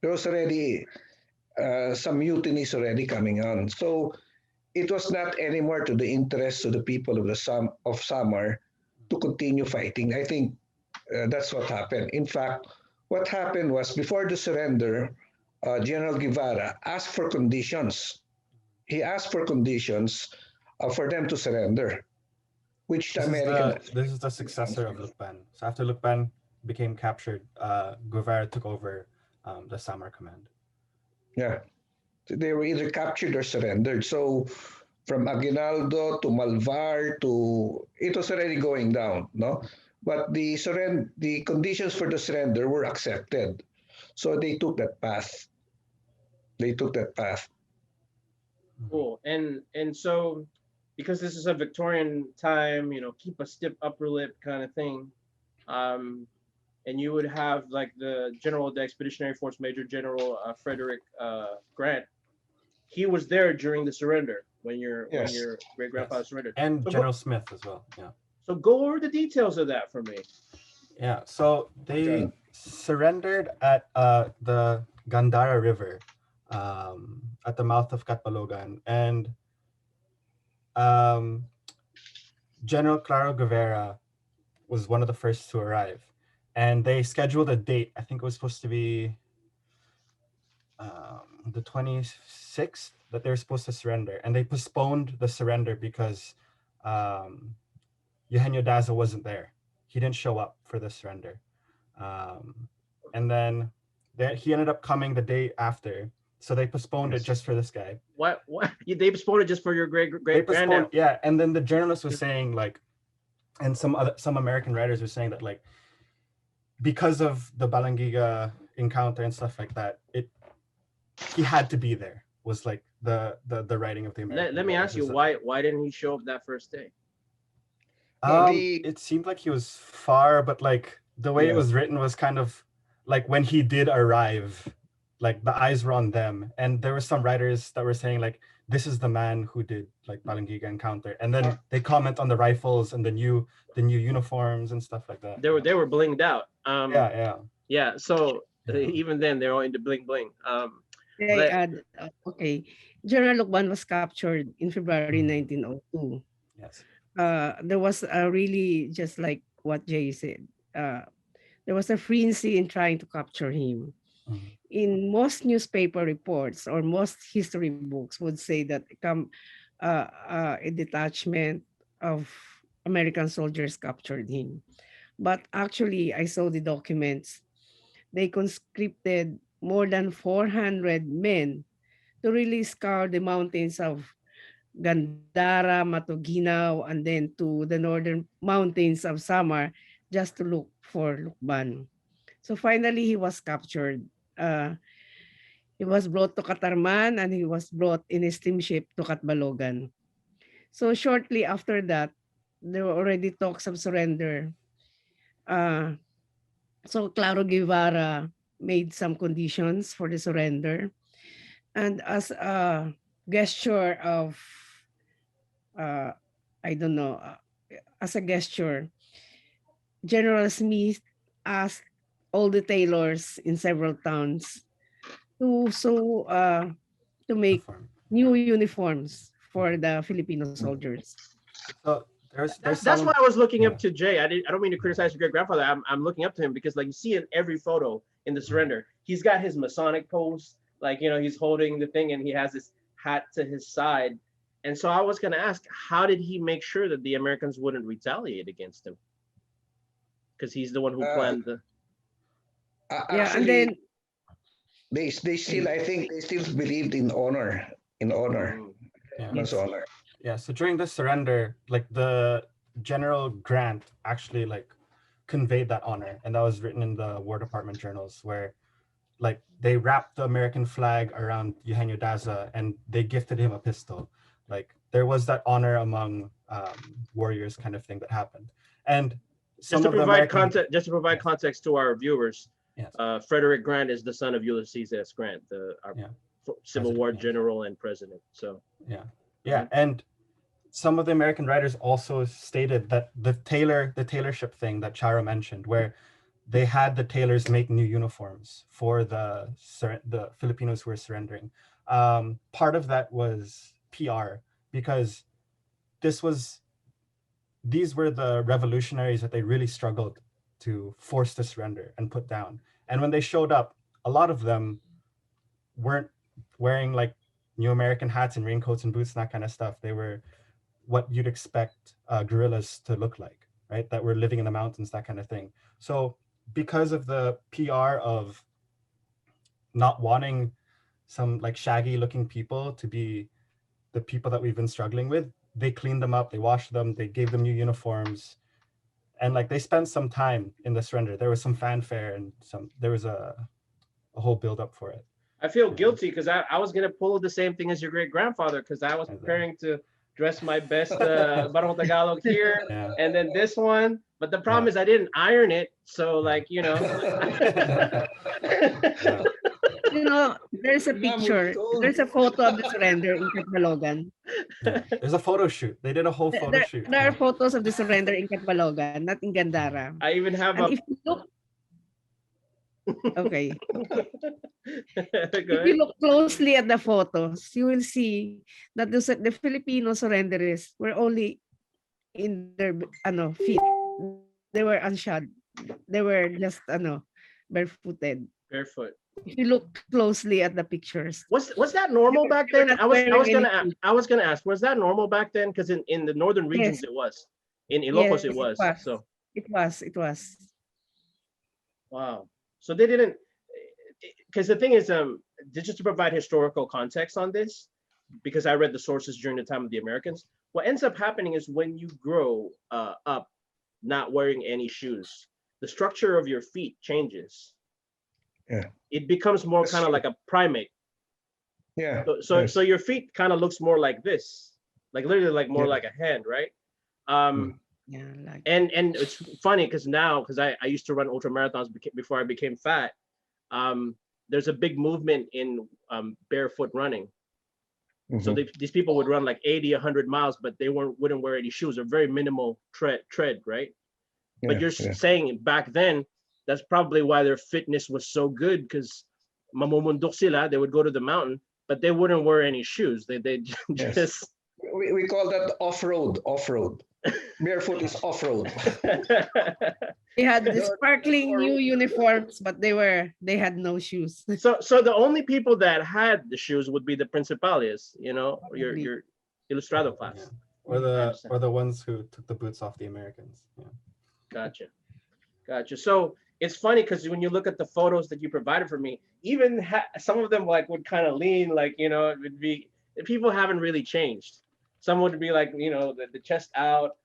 There was already some mutinies already coming on. So it was not anymore to the interest of the people of of Samar to continue fighting. I think that's what happened. In fact, what happened was before the surrender, General Guevara asked for conditions. He asked for conditions for them to surrender, which the American. This is the successor of Lucban. So after Lucban became captured, Guevara took over the Samar command. Yeah, they were either captured or surrendered. So from Aguinaldo to Malvar to it was already going down, no? But the conditions for the surrender were accepted. So they took that path. They took that path. Cool. And so because this is a Victorian time, you know, keep a stiff upper lip kind of thing. And you would have like the general of the Expeditionary Force, Major General Frederick Grant. He was there during the surrender when your great grandfather surrendered. And so General Smith as well. Yeah. So go over the details of that for me. Yeah. So they surrendered at the Gandara River at the mouth of Katbalogan, and General Claro Guevara was one of the first to arrive. And they scheduled a date. I think it was supposed to be the 26th that they were supposed to surrender. And they postponed the surrender because Eugenio Daza wasn't there. He didn't show up for the surrender. And then he ended up coming the day after. So they postponed it just for this guy. What? They postponed it just for your great granddad? Yeah. And then the journalist was saying like, and some American writers were saying that like, because of the Balangiga encounter and stuff like that, he had to be there, was like the writing of the American. Let me ask you, why didn't he show up that first day? It seemed like he was far, but like the way it was written was kind of like when he did arrive, like the eyes were on them. And there were some writers that were saying like, this is the man who did like Balangiga encounter. And then they comment on the rifles and the new uniforms and stuff like that. They were blinged out. Yeah. So even then they're all into bling bling. Okay. General Lucban was captured in February 1902. Yes. There was really just like what Jay said. There was a frenzy in trying to capture him. In most newspaper reports or most history books would say that a detachment of American soldiers captured him. But actually, I saw the documents. They conscripted more than 400 men to really scour the mountains of Gandara, Matuginao, and then to the northern mountains of Samar just to look for Lucban. So finally, he was captured. He was brought to Catarman and he was brought in a steamship to Katbalogan. So shortly after that, there were already talks of surrender. So Claro Guevara made some conditions for the surrender. And as a gesture of, as a gesture, General Smith asked all the tailors in several towns to make new uniforms for the Filipino soldiers. So that's why I was looking up to Jay. I don't mean to criticize your great grandfather. I'm looking up to him because like you see in every photo in the surrender, he's got his Masonic pose, like he's holding the thing and he has this hat to his side. And so I was gonna ask, how did he make sure that the Americans wouldn't retaliate against him? Because he's the one who planned the. And then they still, I think they still believed in honor. Honor. Yeah, so during the surrender, like the General Grant actually like conveyed that honor, and that was written in the War Department journals where like they wrapped the American flag around Eugenio Daza and they gifted him a pistol. Like there was that honor among warriors kind of thing that happened. And some Just to of the provide American, context, Yes. context to our viewers, Yes. Frederick Grant is the son of Ulysses S. Grant, our Yeah. Civil War President, yes. general and president. So Yeah. Yeah. And some of the American writers also stated that the tailorship thing that Charo mentioned, where they had the tailors make new uniforms for the Filipinos who were surrendering. Part of that was PR, because these were the revolutionaries that they really struggled to force to surrender and put down. And when they showed up, a lot of them weren't wearing like new American hats and raincoats and boots and that kind of stuff. They were what you'd expect guerrillas to look like, right? That were living in the mountains, that kind of thing. So because of the PR of not wanting some like shaggy looking people to be the people that we've been struggling with, they cleaned them up, they washed them, they gave them new uniforms, and like they spent some time in the surrender. There was some fanfare and there was a whole build up for it. I feel Yeah. guilty because I was gonna pull the same thing as your great grandfather, because I was preparing to dress my best Barong Tagalog here, Yeah. and then this one. But the problem Yeah. is I didn't iron it, so like Yeah. You know, there's a picture. There's a photo of the surrender in Katbalogan. Yeah. There's a photo shoot. They did a whole photo shoot. There are photos of the surrender in Katbalogan, not in Gandara. I even have And a. if you look, okay, Go if you ahead. look closely at the photos, you will see that the Filipino surrenderists were only in their feet. They were unshod. They were just barefooted. Barefoot. If you look closely at the pictures. Was that normal back They were then? not I was wearing gonna anything. I was gonna ask, was that normal back then? Because in the northern regions Yes. it was. In Ilocos Yes, it was. So It was. wow. So they didn't, because the thing is, just to provide historical context on this, because I read the sources during the time of the Americans, what ends up happening is when you grow up not wearing any shoes, the structure of your feet changes. Yeah. It becomes more That's kind of true. like a primate. Yeah. So yes. so your feet kind of looks more like this, like literally like more Yeah. like a hand, right? Yeah, like And it's funny because now, because I used to run ultra marathons before I became fat. There's a big movement in barefoot running. So Mhm. these people would run like 80, 100 miles, but they wouldn't wear any shoes, or very minimal tread, right? But Yeah, you're yeah. saying back then, that's probably why their fitness was so good, because mamumundok sila, they would go to the mountain, but they wouldn't wear any shoes. They Yes. just We call that off-road. Barefoot is off-road. they had the There are sparkling new four- uniforms, but they had no shoes. so the only people that had the shoes would be the Principalias, or your Ilustrado class. Yeah. understand. Or the ones who took the boots off the Americans. Yeah. Gotcha. So it's funny because when you look at the photos that you provided for me, even some of them like would kind of lean, like, it would be, people haven't really changed. Some would be like, the chest out.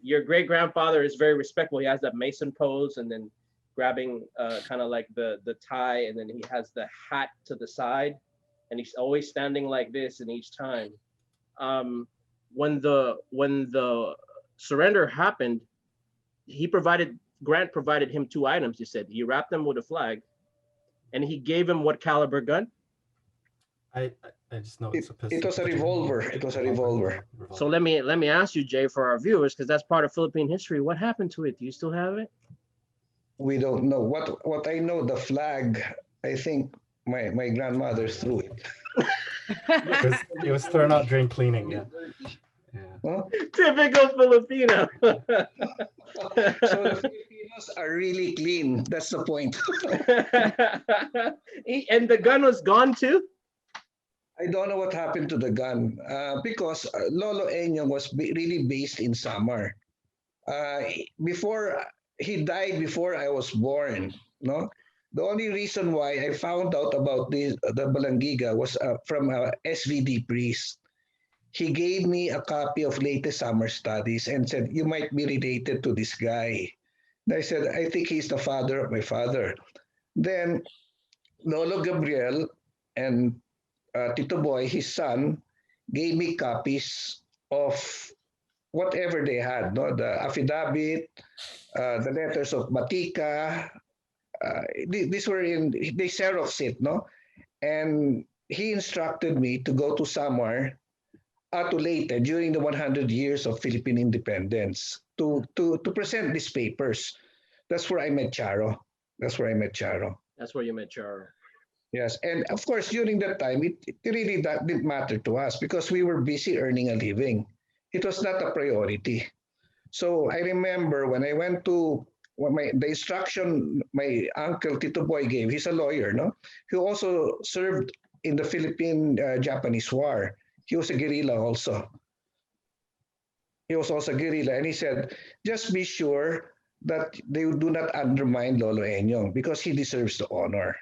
Your great grandfather is very respectful. He has that Mason pose, and then grabbing kind of like the tie, and then he has the hat to the side, and he's always standing like this. And each time, when the surrender happened, Grant provided him 2 items. He said he wrapped them with a flag, and he gave him what caliber gun? I just know it's a pistol. It was a revolver. It was a revolver. So let me ask you, Jay, for our viewers, because that's part of Philippine history. What happened to it? Do you still have it? We don't know. What I know, the flag, I think my grandmother threw it. It was thrown out during cleaning. Yeah. Huh? Typical Filipino. So the Filipinos are really clean. That's the point. And the gun was gone too? I don't know what happened to the gun because Lolo Enyo was really based in Samar. Before he died before I was born. No, the only reason why I found out about the Balangiga was from a SVD priest. He gave me a copy of Leyte Summer Studies and said, "You might be related to this guy." And I said, "I think he's the father of my father." Then Lolo Gabriel and Tito Boy, his son, gave me copies of whatever they had, no, the affidavit, the letters of Batika. These were in, they Xerox it, no, and he instructed me to go to Samar, to Leyte during the 100 years of Philippine independence to present these papers. That's where I met Charo. That's where I met Charo. That's where you met Charo. Yes, and of course during that time it really that didn't matter to us because we were busy earning a living. It was not a priority. So I remember when I went to the instruction my uncle Tito Boy gave. He's a lawyer, no? He also served in the Philippine Japanese War. He was a guerrilla also. He was also a guerrilla, and he said, just be sure that they do not undermine Lolo Enyong because he deserves the honor.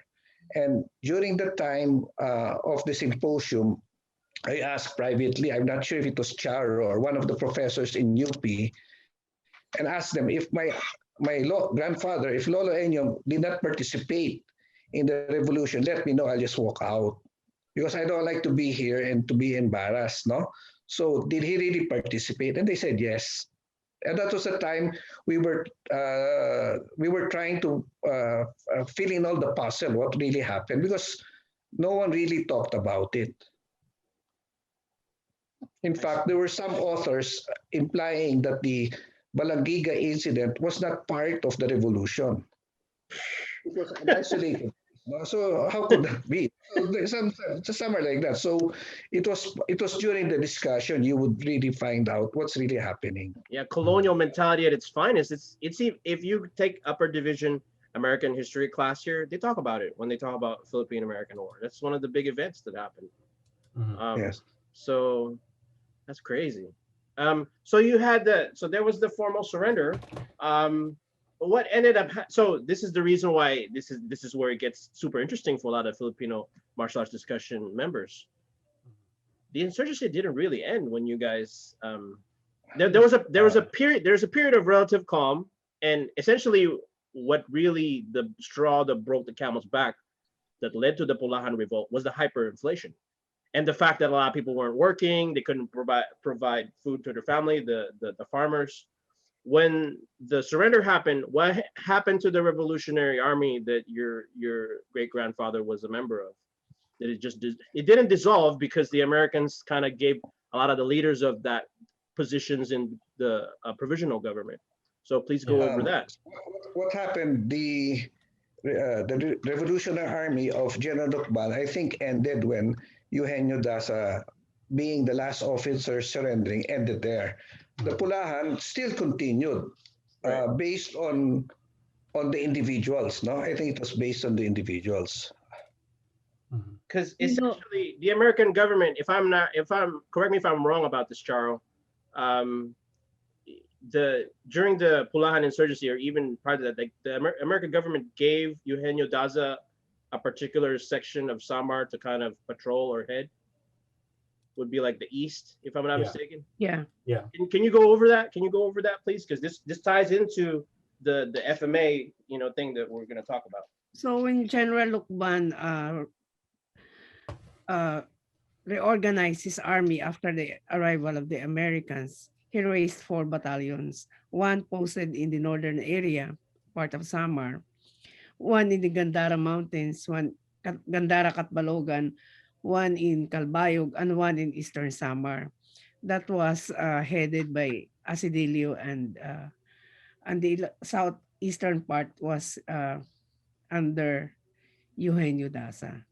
And during the time of the symposium, I asked privately, I'm not sure if it was Charo or one of the professors in UP, and asked them if my grandfather, if Lolo Enyong did not participate in the revolution, let me know, I'll just walk out. Because I don't like to be here and to be embarrassed, no? So did he really participate? And they said yes. And that was the time we were trying to fill in all the puzzle, what really happened, because no one really talked about it. In fact, there were some authors implying that the Balangiga incident was not part of the revolution. It was an isolated. So how could that be? Somewhere like that. So it was during the discussion you would really find out what's really happening. Yeah, colonial mentality at its finest. It's if you take upper division American history class here, they talk about it when they talk about Philippine American War. That's one of the big events that happened. Yes. So that's crazy. So you had so there was the formal surrender. But what ended up so this is the reason why this is where it gets super interesting for a lot of Filipino martial arts discussion members. The insurgency didn't really end when you guys there was a period of relative calm, and essentially what really the straw that broke the camel's back that led to the Pulahan revolt was the hyperinflation. And the fact that a lot of people weren't working, they couldn't provide food to their family, the farmers. When the surrender happened, what happened to the Revolutionary Army that your great grandfather was a member of? That it didn't dissolve because the Americans kind of gave a lot of the leaders of that positions in the provisional government. So please go over that. What happened? The Revolutionary Army of General Lucban, I think, ended when Eugenio Daza, being the last officer surrendering, ended there. The Pulahan still continued based on the individuals. No, I think it was based on the individuals. Because essentially, the American government, correct me if I'm wrong about this, Charo, during the Pulahan insurgency, or even prior to that, like the American government gave Eugenio Daza a particular section of Samar to kind of patrol or head. Would be like the east, if I'm not mistaken. Yeah. Can you go over that? Can you go over that, please? Because this ties into the FMA thing that we're going to talk about. So when General Lucban reorganized his army after the arrival of the Americans, he raised 4 battalions, one posted in the northern area, part of Samar, one in the Gandara Mountains, one Gandara Katbalogan, one in Calbayog, and one in Eastern Samar. That was headed by Asidilio, and the southeastern part was under Eugenio Daza.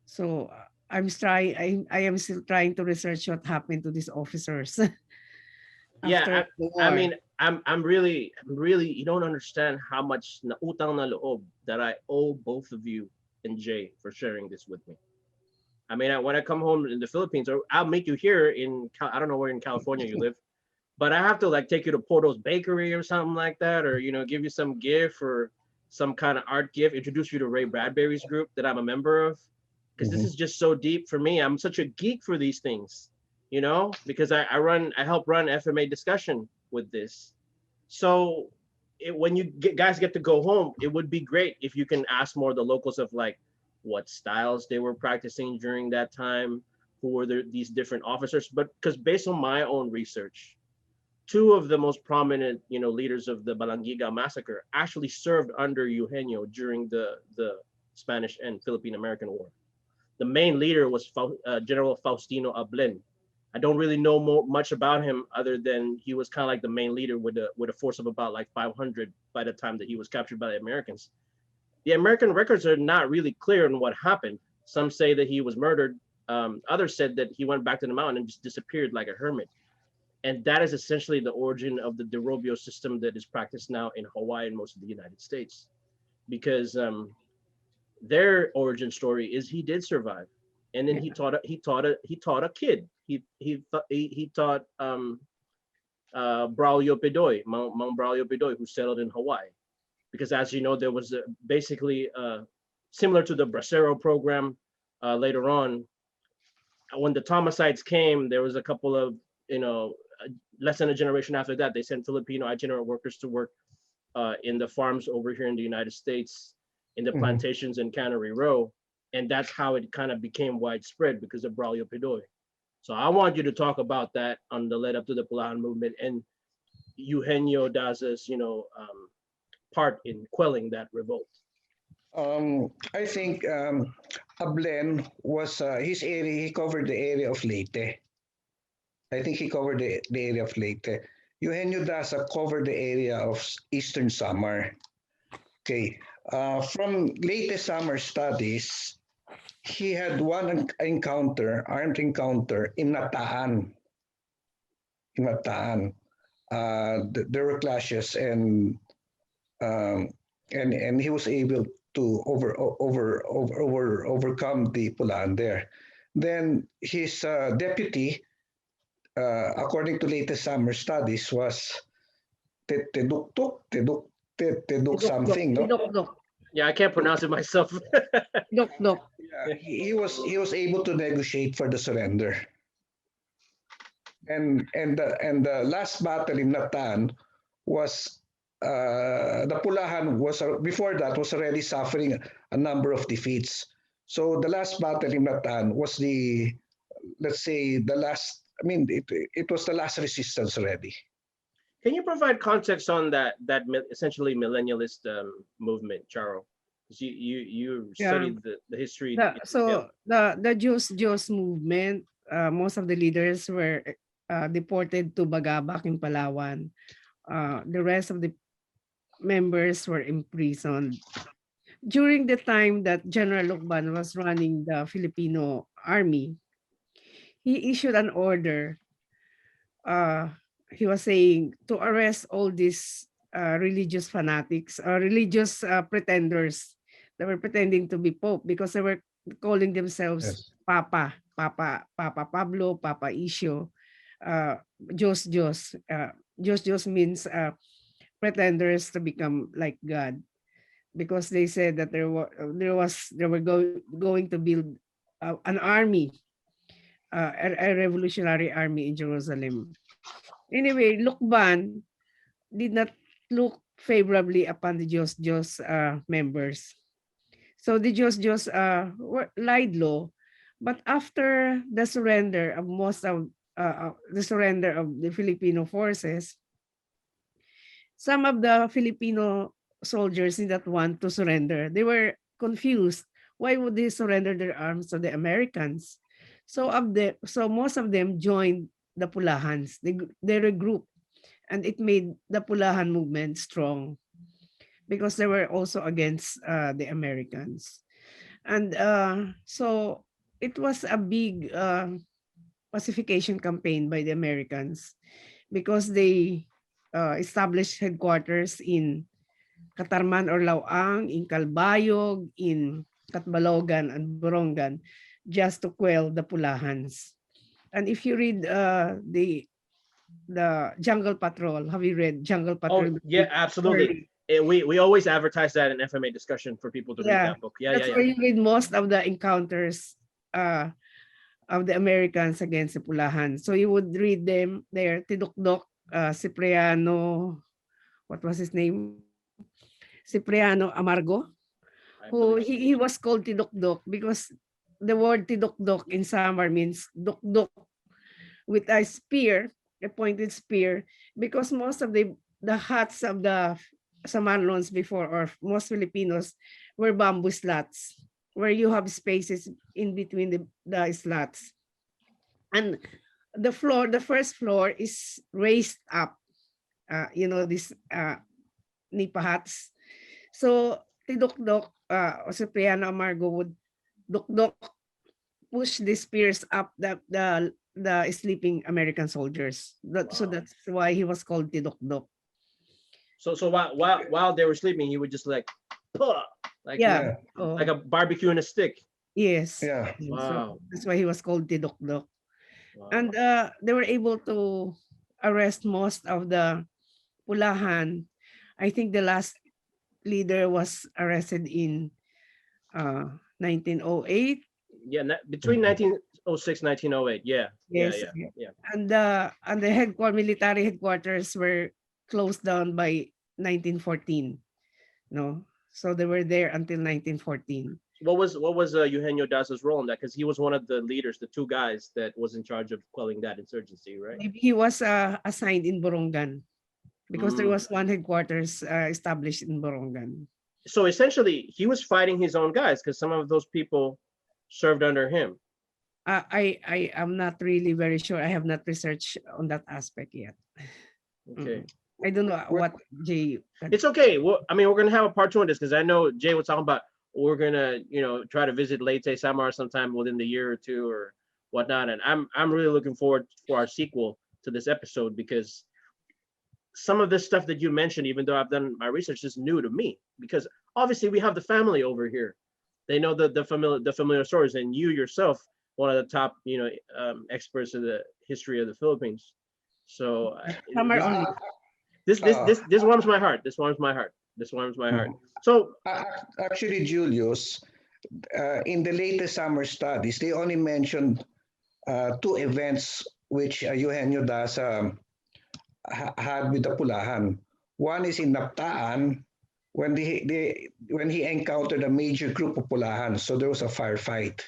So I am still trying to research what happened to these officers. Yeah, I mean, I'm really, you don't understand how much na utang na loob that I owe both of you and Jay for sharing this with me. I mean, when I come home in the Philippines, or I'll meet you here I don't know where in California you live, but I have to like take you to Porto's Bakery or something like that, or give you some gift or some kind of art gift, introduce you to Ray Bradbury's group that I'm a member of, because this is just so deep for me. I'm such a geek for these things, because I help run FMA discussion with this. So when you guys get to go home, it would be great if you can ask more of the locals of like, what styles they were practicing during that time, who were these different officers. But because based on my own research, two of the most prominent, leaders of the Balangiga massacre actually served under Eugenio during the Spanish and Philippine American War. The main leader was General Faustino Ablen. I don't really know much about him other than he was kind of like the main leader with a force of about like 500 by the time that he was captured by the Americans. The American records are not really clear on what happened. Some say that he was murdered. Others said that he went back to the mountain and just disappeared like a hermit. And that is essentially the origin of the derobio system that is practiced now in Hawaii and most of the United States. Because their origin story is he did survive, and then he taught a kid. He taught Braulio Pedoy, Mount Braulio Pedoy, who settled in Hawaii. Because as you know, there was basically similar to the Bracero program later on. When the Thomasides came, there was a couple of, less than a generation after that, they sent Filipino itinerant workers to work in the farms over here in the United States, in the plantations in Cannery Row. And that's how it kind of became widespread because of Braulio Pedoy. So I want you to talk about that on the lead up to the Pulahan movement and Eugenio Daza's, part in quelling that revolt. I think Ablen was his area. He covered the area of Leyte. I think he covered the area of Leyte. Eugenio Daza covered the area of Eastern Samar. Okay. From Leyte Samar studies, he had one armed encounter in Nataan. There were clashes, and he was able to overcome the Pulahan there. Then his deputy, according to latest summer studies, was Teduk something, no? Tidok-dok. Yeah, I can't pronounce it myself. Tidok-dok. Yeah, he was able to negotiate for the surrender. And the last battle in Natan was the Pulahan was before that was already suffering a number of defeats. So the last battle in Natan was let's say the last. I mean, it was the last resistance already. Can you provide context on that essentially millennialist movement, Charo? You studied the history. The Diyos movement, most of the leaders were deported to Bagabak in Palawan. The rest of the members were imprisoned. During the time that General Lucban was running the Filipino army, he issued an order. He was saying to arrest all these religious fanatics, religious pretenders that were pretending to be Pope because they were calling themselves Papa Pablo, Papa Isyo, Diyos. Diyos means pretenders to become like God, because they said that they were going to build an army, a revolutionary army in Jerusalem. Anyway, Lucban did not look favorably upon the Diyos members. So the Diyos lied low, but after the surrender of the Filipino forces, some of the Filipino soldiers did not want to surrender. They were confused. Why would they surrender their arms to the Americans? So most of them joined the Pulahans. They regrouped, and it made the Pulahan movement strong because they were also against the Americans. And so it was a big pacification campaign by the Americans because they established headquarters in Katarman or Lauang, in Calbayog, in Katbalogan and Borongan, just to quell the Pulahans. And if you read the Jungle Patrol, have you read Jungle Patrol? Oh yeah, absolutely. We always advertise that in FMA discussion for people to read that book. That's where you read most of the encounters of the Americans against the Pulahan. So you would read them there. Tidukdok, Cipriano, what was his name? Cipriano Amargo, who believe. he was called Tidokdok because the word Tidokdok in Samar means dokdok with a spear, a pointed spear, because most of the huts of the Samarlons before, or most Filipinos, were bamboo slats where you have spaces in between the slats. And the floor, the first floor is raised up, this nipa huts. So Tidokdok, o Cipriano Amargo would dokdok, push the spears up the sleeping American soldiers. So Wow. that's why he was called Tidokdok. So while they were sleeping, he would just like, "Puh," like Yeah. Yeah, Oh, like a barbecue in a stick. yes. yeah. So Wow. that's why he was called Tidokdok. Wow. And they were able to arrest most of the Pulahan. I think the last leader was arrested in 1908. Yeah, between 1906 1908. Yeah, yeah, Yes. yeah, yeah. And the military headquarters were closed down by 1914. No, so they were there until 1914. What was Eugenio Daza's role in that? Because he was one of the leaders, the two guys that was in charge of quelling that insurgency, right? Maybe he was assigned in Borongan because there Mm. was one headquarters established in Borongan. So essentially, he was fighting his own guys because some of those people served under him. I am not really very sure. I have not researched on that aspect yet. Okay. I don't know what Jay. It's okay. Well, I mean, we're gonna have a part two on this because I know Jay was talking about we're gonna, try to visit Leyte, Samar sometime within the year or two or whatnot. And I'm really looking forward for our sequel to this episode because some of this stuff that you mentioned, even though I've done my research, is new to me because obviously we have the family over here. They know the familiar stories, and you yourself, one of the top experts in the history of the Philippines. So Summer this only. this warms my heart. This warms my heart. This warms my heart. So Actually, Julius, in the latest summer studies, they only mentioned two events which Eugenio Daza had with the Pulahan. One is in Naptaan when when he encountered a major group of Pulahan. So there was a firefight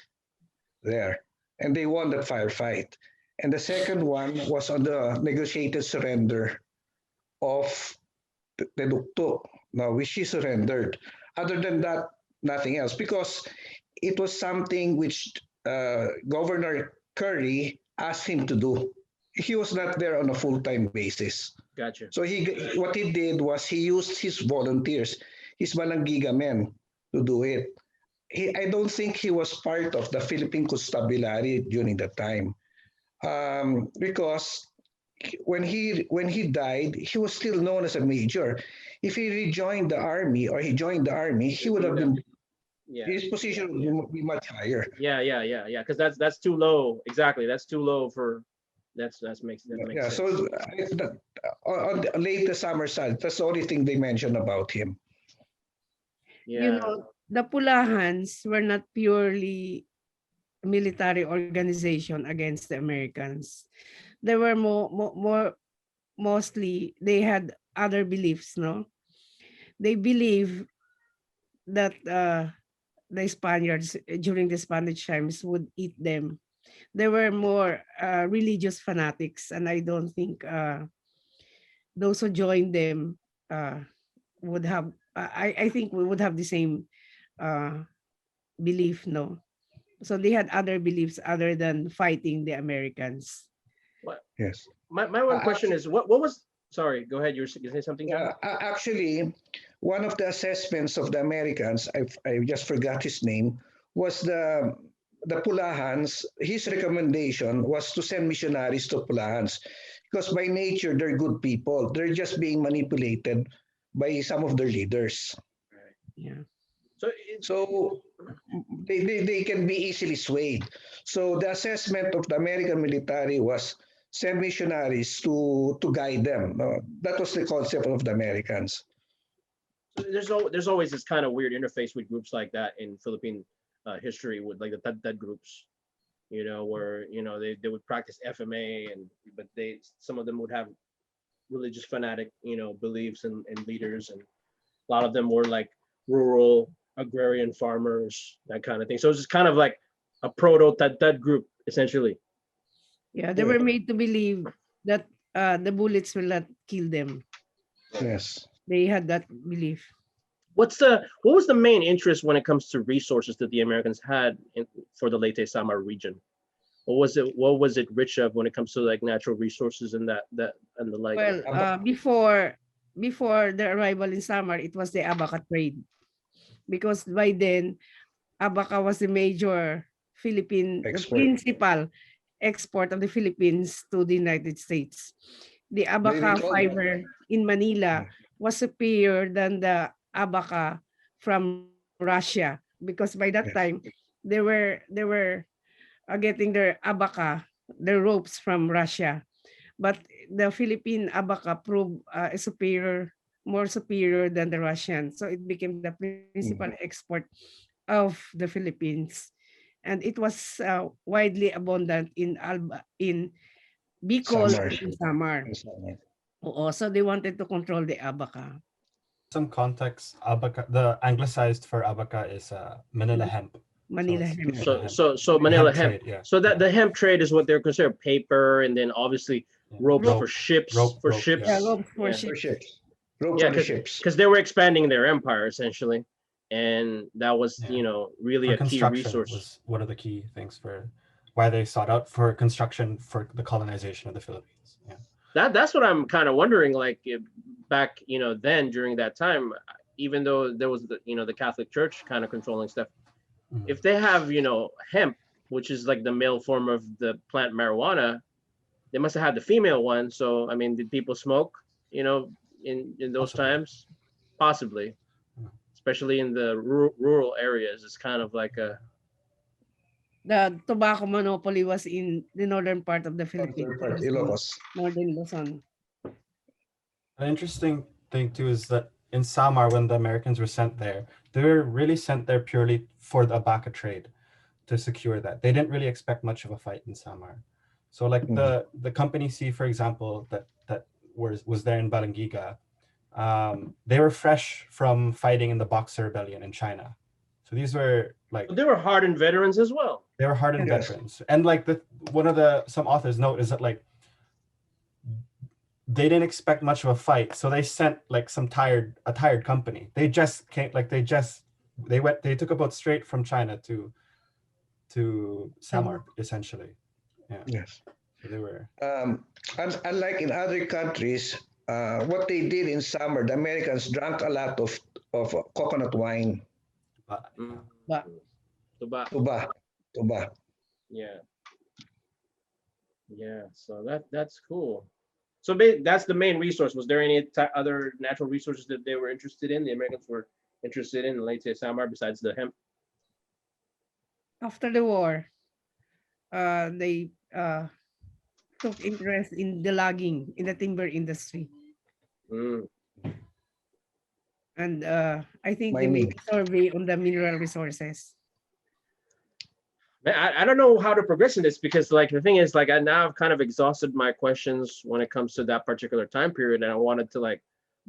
there, and they won that firefight. And the second one was on the negotiated surrender of the Duktuk, no, which he surrendered. Other than that, nothing else, because it was something which Governor Curry asked him to do. He was not there on a full-time basis. gotcha. So what he did was he used his volunteers, his Balangiga men, to do it. I don't think he was part of the Philippine Constabulary during that time, because when he died, he was still known as a major. If he rejoined the army or he joined the army, he would have been, Yeah. his position would be much higher. Yeah. Because that's too low. Exactly. That's too low for. That makes Yeah. sense. So on the latest summer side, that's the only thing they mentioned about him. Yeah. The Pulahans were not purely military organization against the Americans. They were mostly they had other beliefs. No, they believe that the Spaniards during the Spanish times would eat them. They were more religious fanatics, and I don't think those who joined them would have. I think we would have the same uh, belief. No, so they had other beliefs other than fighting the Americans. What? Yes. My one question is what was. Sorry. Go ahead. You're saying something, John? Actually, one of the assessments of the Americans, I just forgot his name, was the Pulahans. His recommendation was to send missionaries to Pulahans because by nature they're good people. They're just being manipulated by some of their leaders. Yeah. So they can be easily swayed. So the assessment of the American military was send missionaries to guide them. That was the concept of the Americans. There's always this kind of weird interface with groups like that in Philippine history with like the that groups, where they would practice FMA but some of them would have religious fanatic beliefs and leaders, and a lot of them were like rural agrarian farmers, that kind of thing. So it's just kind of like a proto that group essentially. Yeah, they were made to believe that the bullets will not kill them. Yes. They had that belief. What was the main interest when it comes to resources that the Americans had for the Leyte Samar region? What was it rich of when it comes to like natural resources and that and the like? Well, before the arrival in Samar, it was the Abaca trade, because by then Abaca was the major the Export. principal export of the Philippines to the United States. The Abaca recall- fiber in Manila was superior than the Abaca from Russia, because by that Yes. time they were getting their Abaca, their ropes from Russia. But the Philippine Abaca proved more superior than the Russian. So it became the principal export of the Philippines. And it was widely abundant in Bicol Samar. and in Samar. Also, they wanted to control the Abaca. Some context, Abaca, the anglicized for Abaca is Manila Hemp. Manila it's Hemp. Manila So Manila hemp. trade, yeah. So that the hemp trade is what they're considered paper, and then obviously ropes Rope, for ships. rope, ships. Yeah, ropes for Yeah. ships. For ships. Rope Yeah, for the ships. because they were expanding their empire essentially, and that was really for a key construction resource. was one of the key things for why they sought out for construction for the colonization of the Philippines. Yeah. That's what I'm kind of wondering. Like back then during that time, even though there was the Catholic Church kind of controlling stuff, if they have hemp, which is like the male form of the plant marijuana, they must have had the female one. So I mean, did people smoke in those Possibly. times? Possibly, especially in the rural areas. It's kind of like a The tobacco monopoly was in the northern part of the Philippines. Ilocos. Northern Luzon. An interesting thing too is that in Samar, when the Americans were sent there, they were really sent there purely for the Abaca trade to secure that. They didn't really expect much of a fight in Samar. So like the Company C, for example, that was there in Balangiga, they were fresh from fighting in the Boxer Rebellion in China. So these were like they were hardened veterans as well. They were hardened Yes. veterans. And like some authors note is that like they didn't expect much of a fight, so they sent like a tired company. They just came they took a boat straight from China to Samar essentially. Yeah. Yes. So they were Unlike in other countries, what they did in summer, the Americans drank a lot of coconut wine. But Tuba. Yeah. So that's cool. So that's the main resource. Was there any other natural resources that they were interested in? The Americans were interested in Leyte Samar besides the hemp. after the war, they took interest in the logging, in the timber industry. And I think they made a survey on the mineral resources. I don't know how to progress in this, because like the thing is, like now I've kind of exhausted my questions when it comes to that particular time period, and I wanted to like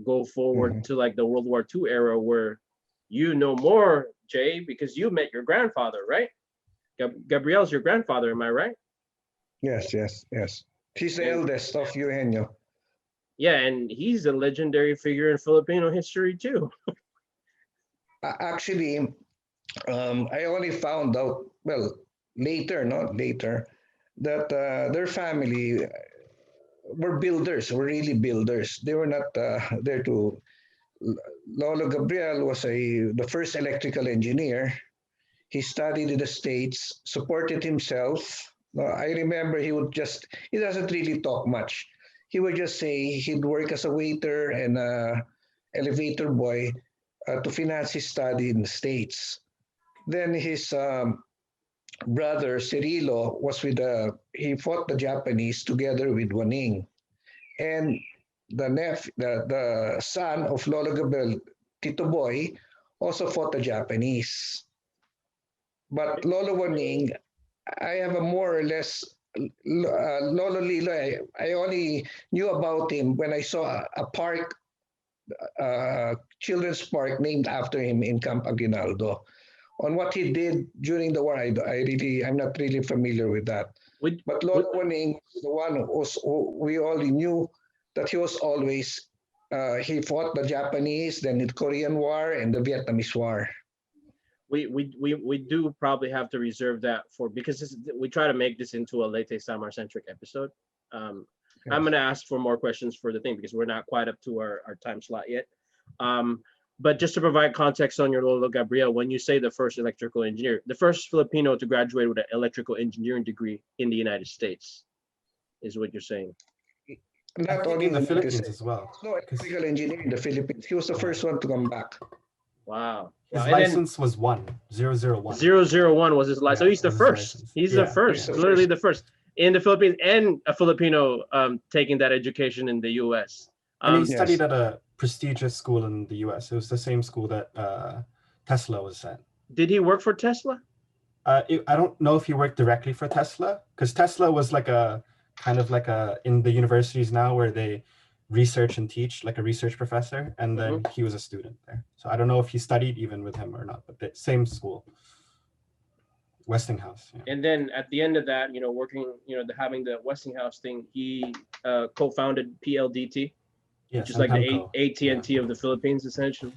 go forward to like the World War II era, where you know more, Jay, because you met your grandfather, right? Gabriel's your grandfather, am I right? Yes. He's the eldest of Eugenio. Yeah, and he's a legendary figure in Filipino history too. Actually, I only found out later, that their family were really builders. They were not there to. Lolo Gabriel was the first electrical engineer. He studied in the States, supported himself. I remember he doesn't really talk much. He would just say he'd work as a waiter and elevator boy to finance his study in the States. Then his brother Cirilo he fought the Japanese together with Waning. And the son of Lolo Gabriel, Tito Boy, also fought the Japanese. But Lolo Waning, I have a more or less Lolo Lilo. I only knew about him when I saw a park children's park named after him in Camp Aguinaldo. On what he did during the war, I'm not really familiar with that. But Lolo Waning is the one who we all knew that he was always, he fought the Japanese, then the Korean War and the Vietnamese War. We do probably have to reserve that for, because we try to make this into a Leyte Samar centric episode. I'm going to ask for more questions for the thing because we're not quite up to our time slot yet. But just to provide context on your Lolo Gabriel, when you say the first electrical engineer, the first Filipino to graduate with an electrical engineering degree in the United States, is what you're saying. Not only in the Philippines as well. No electrical engineer in the Philippines. He was the first one to come back. Wow. His license was 001. 001 was his license. So he's the first. He's the first, literally the first in the Philippines, and a Filipino taking that education in the US. And he studied at a prestigious school in the US. It was the same school that Tesla was at. Did he work for Tesla? I don't know if he worked directly for Tesla, because Tesla was like a kind of like in the universities now where they research and teach, like a research professor, and then he was a student there. So I don't know if he studied even with him or not, but the same school, Westinghouse. Yeah. And then at the end of that, working, having the Westinghouse thing, he co-founded PLDT, which is like the AT&T of the Philippines, essentially.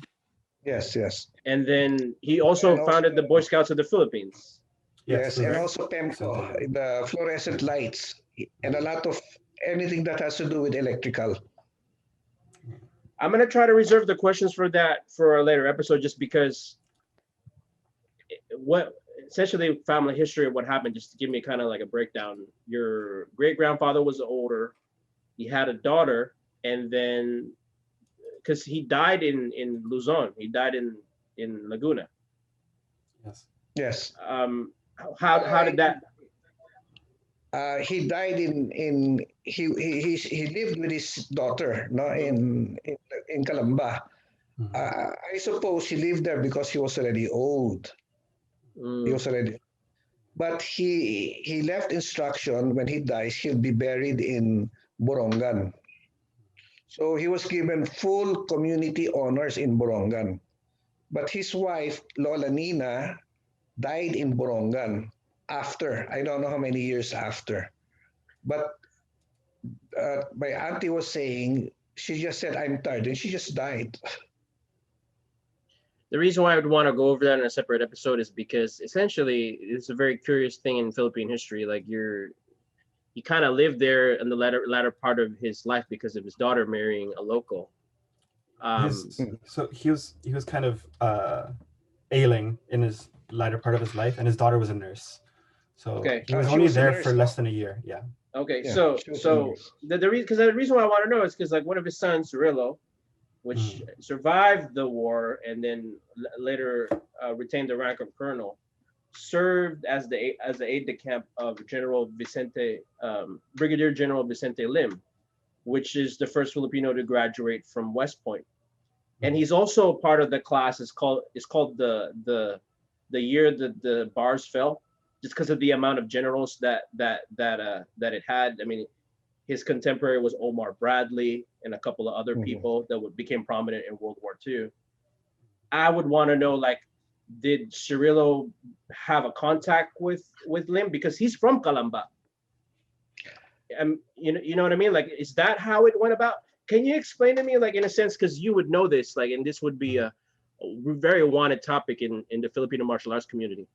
Yes. And then he also founded the Boy Scouts of the Philippines. Yes, and also PEMCO, the fluorescent lights, and a lot of anything that has to do with electrical. I'm going to try to reserve the questions for that for a later episode, just because essentially family history of what happened, just to give me kind of like a breakdown. Your great-grandfather was older. He had a daughter, and then because he died in Luzon, he died in Laguna. Yes. How did that? He died he lived with his daughter, no, in Calamba. I suppose he lived there because he was already old. He was already, but he left instruction when he dies he'll be buried in Borongan. So he was given full community honors in Borongan. But his wife, Lola Nina, died in Borongan after, I don't know how many years after. But my auntie was saying, she just said, I'm tired, and she just died. The reason why I would want to go over that in a separate episode is because essentially it's a very curious thing in Philippine history. Like he kind of lived there in the latter part of his life because of his daughter marrying a local. So he was kind of ailing in his latter part of his life, and his daughter was a nurse. So he was only there for less than a year. Yeah. Okay. Yeah, so the reason why I want to know is because like one of his sons, Cirillo, which survived the war and then later retained the rank of colonel, served as the aide-de-camp of General Vincente, Brigadier General Vincente Lim, which is the first Filipino to graduate from West Point. And he's also part of the class. It's called the year that the bars fell, just because of the amount of generals that it had. I mean, his contemporary was Omar Bradley and a couple of other people that became prominent in World War II. I would want to know, like, did Cirillo have a contact with Lim, because he's from Calamba? You know what I mean? Like, is that how it went about? Can you explain to me, like, in a sense, because you would know this, like, and this would be a very wanted topic in the Filipino martial arts community.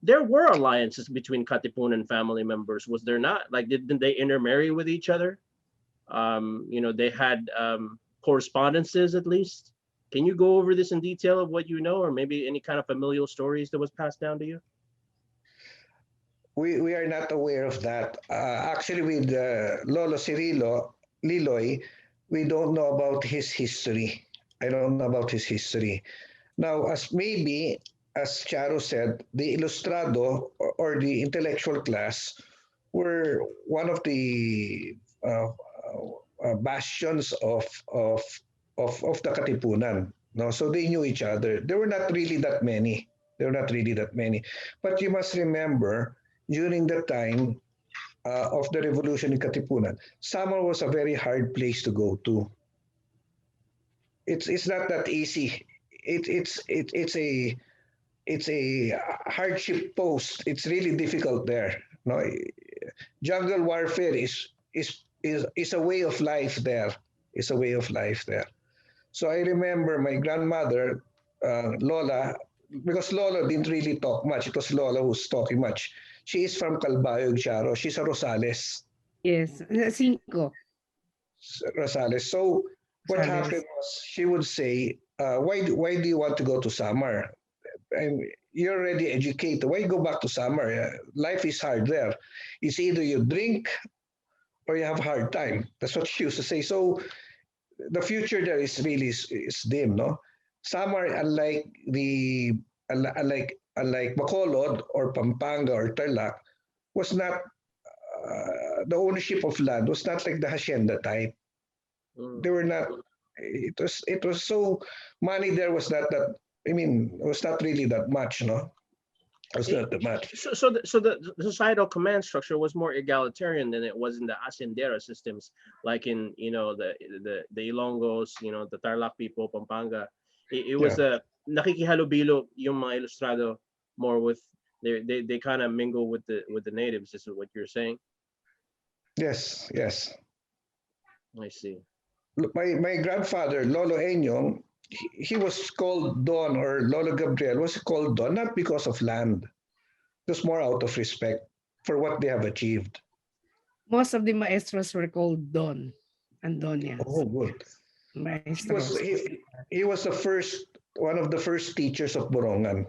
There were alliances between Katipunan family members, was there not? Like, didn't they intermarry with each other? They had correspondences at least. Can you go over this in detail of what you know, or maybe any kind of familial stories that was passed down to you? We are not aware of that. Actually, with Lolo Cirillo, Liloy, we don't know about his history. I don't know about his history. Now, as Charo said, the Ilustrado or the intellectual class were one of the bastions of the Katipunan. No, so they knew each other. There were not really that many. But you must remember, during the time of the revolution in Katipunan, Samar was a very hard place to go to. it's not that easy. It's a hardship post. It's really difficult there. No, jungle warfare is a way of life there. It's a way of life there. So I remember my grandmother, Lola, because Lola didn't really talk much. It was Lola who's talking much. She is from Calbayog, Charo. She's a Rosales. Yes. Cinco. Rosales. So what Rosales. happened was she would say, why do you want to go to Samar? You're already educated. Why go back to Samar? Life is hard there. It's either you drink or you have a hard time. That's what she used to say. So the future there is really is dim, no? Samar, unlike Bacolod or Pampanga or Tarlac, was not the ownership of land was not like the hacienda type. They were not. It was so money there was not that. I mean, it was not really that much, no. It was not that much. So the societal command structure was more egalitarian than it was in the Haciendera systems, like in the Ilonggos, the Tarlac people, Pampanga. It was a nakikihalubilo yung mga Ilustrado more with they kind of mingle with the natives. This is what you're saying. Yes, yes. I see. My grandfather Lolo Enyong, he was called Don, or Lolo Gabriel was called Don not because of land. It was more out of respect for what they have achieved. Most of the maestros were called Don and Donias. Oh, good. Maestros. He was one of the first teachers of Borongan.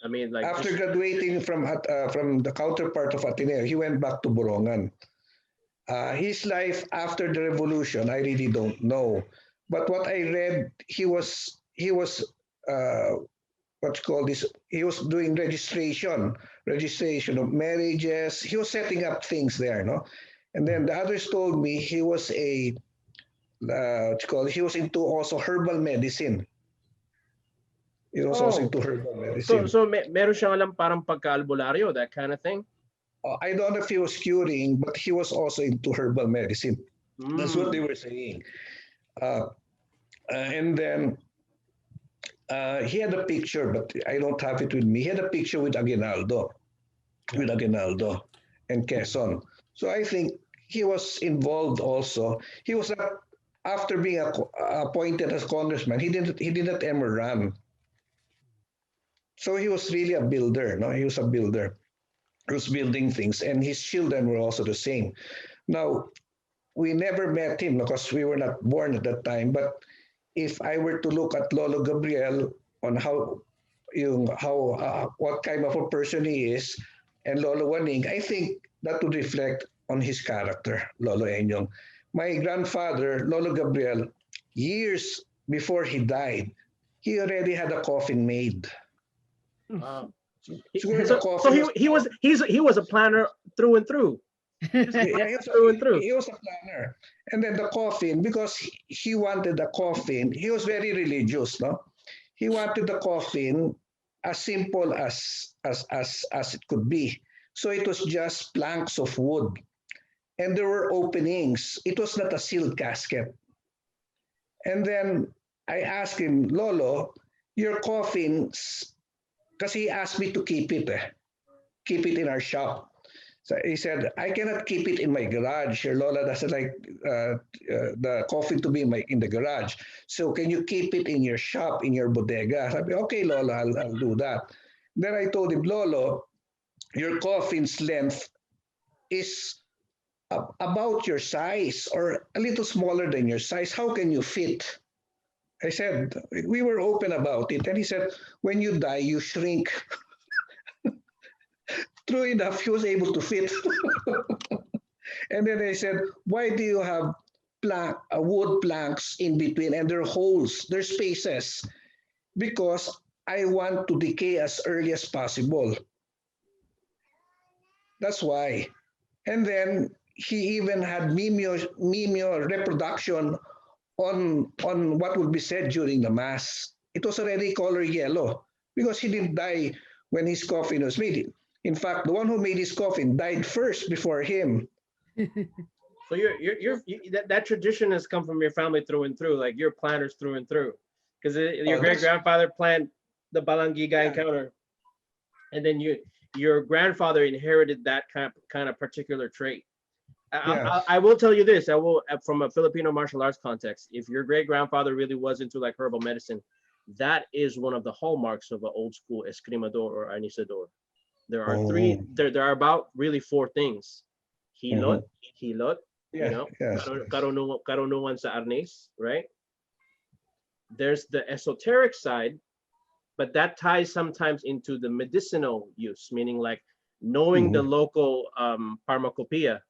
I mean, like After graduating from the counterpart of Ateneo, he went back to Borongan. His life after the revolution, I really don't know. But what I read, he was what's called this. He was doing registration of marriages. He was setting up things there, no. And then the others told me he was he was into also herbal medicine. He was also into herbal medicine. So meron siyang alam parang pagka-albularyo, that kind of thing. I don't know if he was curing, but he was also into herbal medicine. That's what they were saying. And then he had a picture, but I don't have it with me. He had a picture with Aguinaldo and Quezon. So I think he was involved also. He was not, after being appointed as congressman, he didn't ever run. So he was really a builder. No, he was a builder. He was building things, and his children were also the same. Now, we never met him because we were not born at that time. But if I were to look at Lolo Gabriel on what kind of a person he is, and Lolo Waning, I think that would reflect on his character, Lolo Enyong. My grandfather, Lolo Gabriel, years before he died, he already had a coffin made. Wow. So he was a planner through and through. He was a planner. And then the coffin, because he wanted the coffin, he was very religious, no? He wanted the coffin as simple as it could be. So it was just planks of wood. And there were openings. It was not a sealed casket. And then I asked him, Lolo, your coffins, because he asked me to keep it in our shop. So he said, I cannot keep it in my garage. Your Lola doesn't like the coffin to be in the garage. So can you keep it in your shop, in your bodega? I said, okay, Lola, I'll do that. Then I told him, Lolo, your coffin's length is about your size or a little smaller than your size. How can you fit? I said, we were open about it. And he said, when you die, you shrink. True enough, he was able to fit. And then I said, why do you have wood planks in between and there are holes, there are spaces? Because I want to decay as early as possible. That's why. And then he even had mimeo reproduction on what would be said during the mass. It was already color yellow because he didn't die when his coffin was made. In fact, the one who made his coffin died first before him. So that tradition has come from your family through and through. Like you're planners through and through, because your great grandfather planned the Balangiga Encounter, and then your grandfather inherited that kind of particular trait. I will tell you this. I will, from a Filipino martial arts context, if your great grandfather really was into like herbal medicine, that is one of the hallmarks of an old school escrimador or arnisador. There are three. There are about really four things: hilot, hilot. Karunungan sa arnis, right? There's the esoteric side, but that ties sometimes into the medicinal use, meaning like knowing the local pharmacopoeia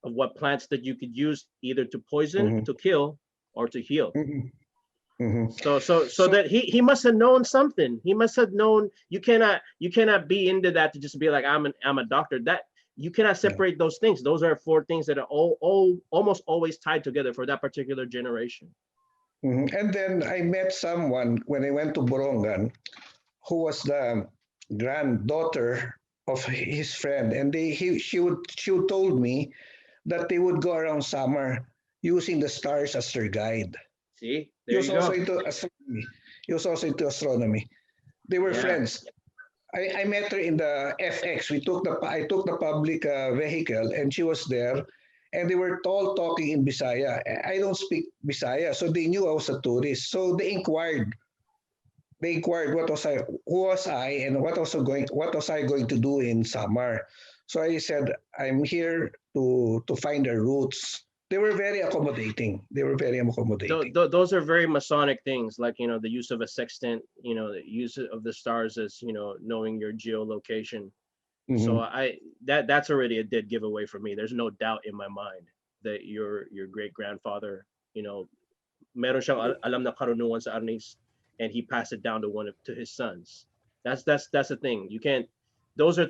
of what plants that you could use either to poison, to kill, or to heal. So that he must have known something. He must have known. You cannot be into that to just be like I'm a doctor. That you cannot separate those things. Those are four things that are all almost always tied together for that particular generation. And then I met someone when I went to Borongan, who was the granddaughter of his friend, and she would told me that they would go around Samar using the stars as their guide. See, there you go. He was also into astronomy. They were friends. I met her in the FX. I took the public vehicle, and she was there, and they were all talking in Bisaya. I don't speak Bisaya, so they knew I was a tourist. So they inquired. What was I, who was I, and what was I going to do in Samar. So I said, I'm here to find their roots. They were very accommodating. Those are very Masonic things, like, the use of a sextant, the use of the stars as, knowing your geolocation. So that's already a dead giveaway for me. There's no doubt in my mind that your great grandfather, meron siyang alam na karunungan sa arnis, and he passed it down to his sons. That's the thing. You can't. Those are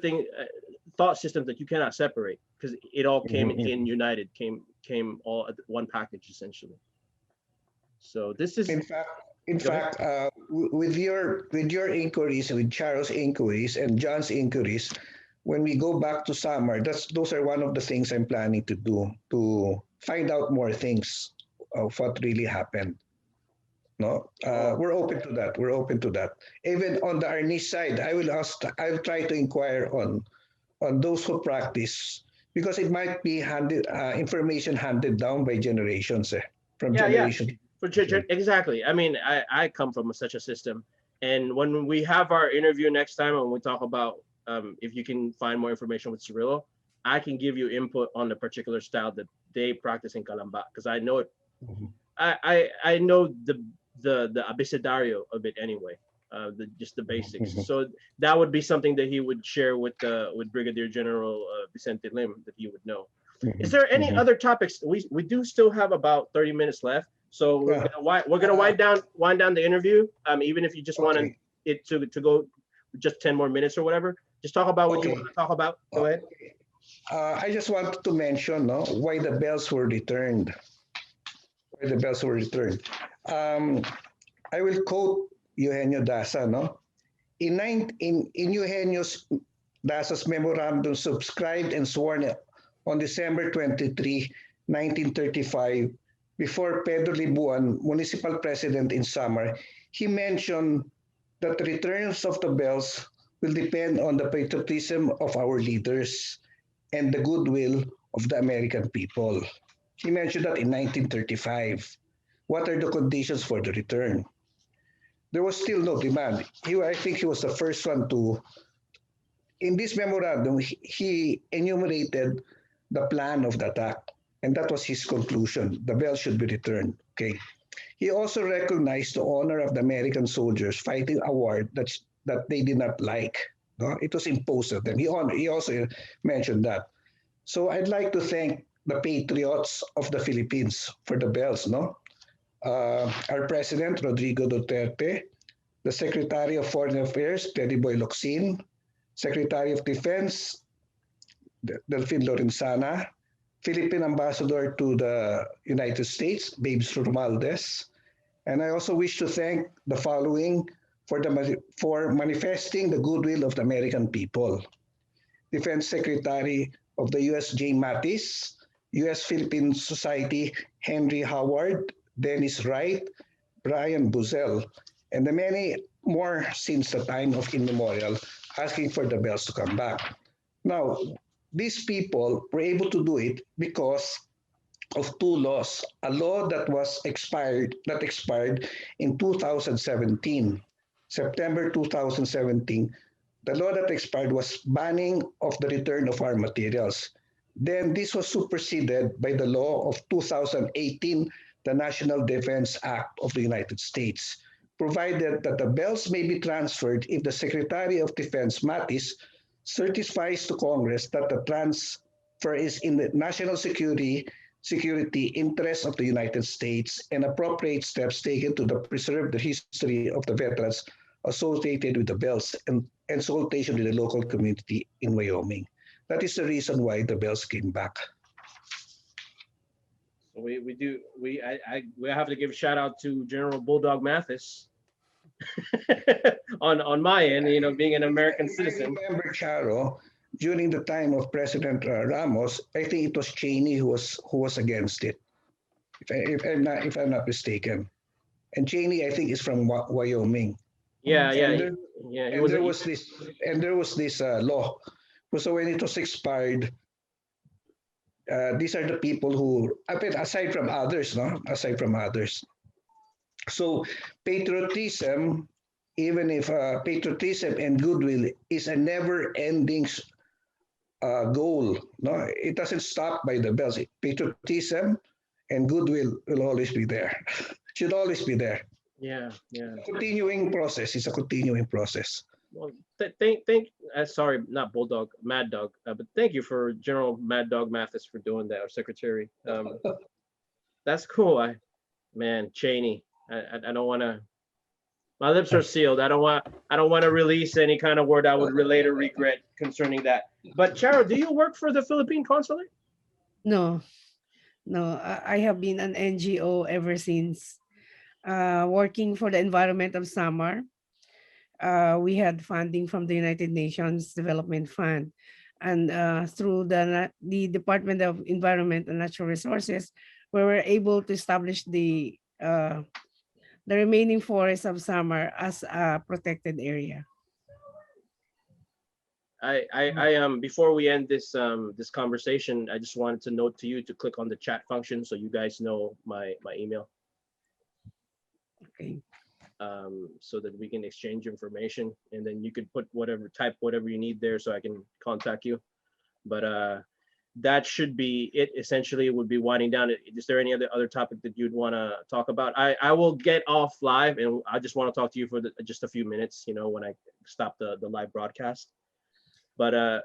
thought systems that you cannot separate, because it all came in united, came all at one package essentially. So this is in fact with your inquiries, with Charo's inquiries and John's inquiries, when we go back to Samar, those are one of the things I'm planning to do, to find out more things of what really happened. No, we're open to that. Even on the Arnis side, I'll try to inquire on those who practice, because it might be information handed down by generations, from generation. Exactly. I mean, I come from such a system, and when we have our interview next time, and we talk about if you can find more information with Cirillo, I can give you input on the particular style that they practice in Calamba, because I know it. I know the abecedario of it anyway, just the basics. So that would be something that he would share with Brigadier General Vincente Lim, that he would know. Is there any other topics? We do still have about 30 minutes left, so we're gonna wind down the interview. Even if you just want it to go just 10 more minutes or whatever, just talk about what you want to talk about. Go ahead. I just wanted to mention why the bells were returned. I will quote Eugenio Daza. In Eugenio Daza's memorandum, subscribed and sworn on December 23, 1935, before Pedro Libuan, municipal president in Samar, he mentioned that the returns of the bells will depend on the patriotism of our leaders and the goodwill of the American people. He mentioned that in 1935. What are the conditions for the return? There was still no demand. I think he was the first one to, in this memorandum, he enumerated the plan of the attack, and that was his conclusion. The bell should be returned. Okay. He also recognized the honor of the American soldiers fighting a war that they did not like. It was imposed on them. He also mentioned that. So I'd like to thank the patriots of the Philippines for the bells. Our President, Rodrigo Duterte, the Secretary of Foreign Affairs, Teddy Boy Locsin, Secretary of Defense, Delfin Lorenzana, Philippine Ambassador to the United States, Babes Romualdez. And I also wish to thank the following for manifesting the goodwill of the American people. Defense Secretary of the U.S. Jay Mattis, U.S. Philippine Society, Henry Howard, Dennis Wright, Brian Buzzell, and the many more since the time of immemorial, asking for the bells to come back. Now, these people were able to do it because of two laws. A law that expired in 2017, September 2017. The law that expired was banning of the return of our materials. Then this was superseded by the law of 2018, the National Defense Act of the United States, provided that the bells may be transferred if the Secretary of Defense Mattis certifies to Congress that the transfer is in the national security interests of the United States and appropriate steps taken to preserve the history of the veterans associated with the bells and consultation with the local community in Wyoming. That is the reason why the bells came back. We have to give a shout out to General Bulldog Mathis on my end, you know, being an American citizen. I remember, Charo, during the time of President Ramos, I think it was Cheney who was against it, if I'm not mistaken. And Cheney, I think, is from Wyoming. Yeah, And yeah, there, yeah. and there was this law. So when it was expired, these are the people who, I mean, aside from others, no, aside from others. So patriotism, even if patriotism and goodwill is a never-ending goal, no, it doesn't stop by the bells. Patriotism and goodwill will always be there. Should always be there. Yeah, yeah. Continuing process. It's a continuing process. Well, sorry, not Bulldog, Mad Dog, but thank you for General Mad Dog Mathis for doing that, our secretary. That's cool. Man, Cheney. I don't want to. My lips are sealed. I don't want to release any kind of word I would later regret concerning that. But Charo, do you work for the Philippine consulate? No, I have been an NGO ever since, working for the environment of Samar. We had funding from the United Nations Development Fund, and through the Department of Environment and Natural Resources, we were able to establish the remaining forests of Samar as a protected area. Before we end this this conversation, I just wanted to note to you to click on the chat function so you guys know my email. Okay. So that we can exchange information, and then you could type whatever you need there so I can contact you. But that should be it. Essentially, it would be winding down. Is there any other topic that you'd want to talk about? I will get off live, and I just want to talk to you for just a few minutes, you know, when I stop the live broadcast. But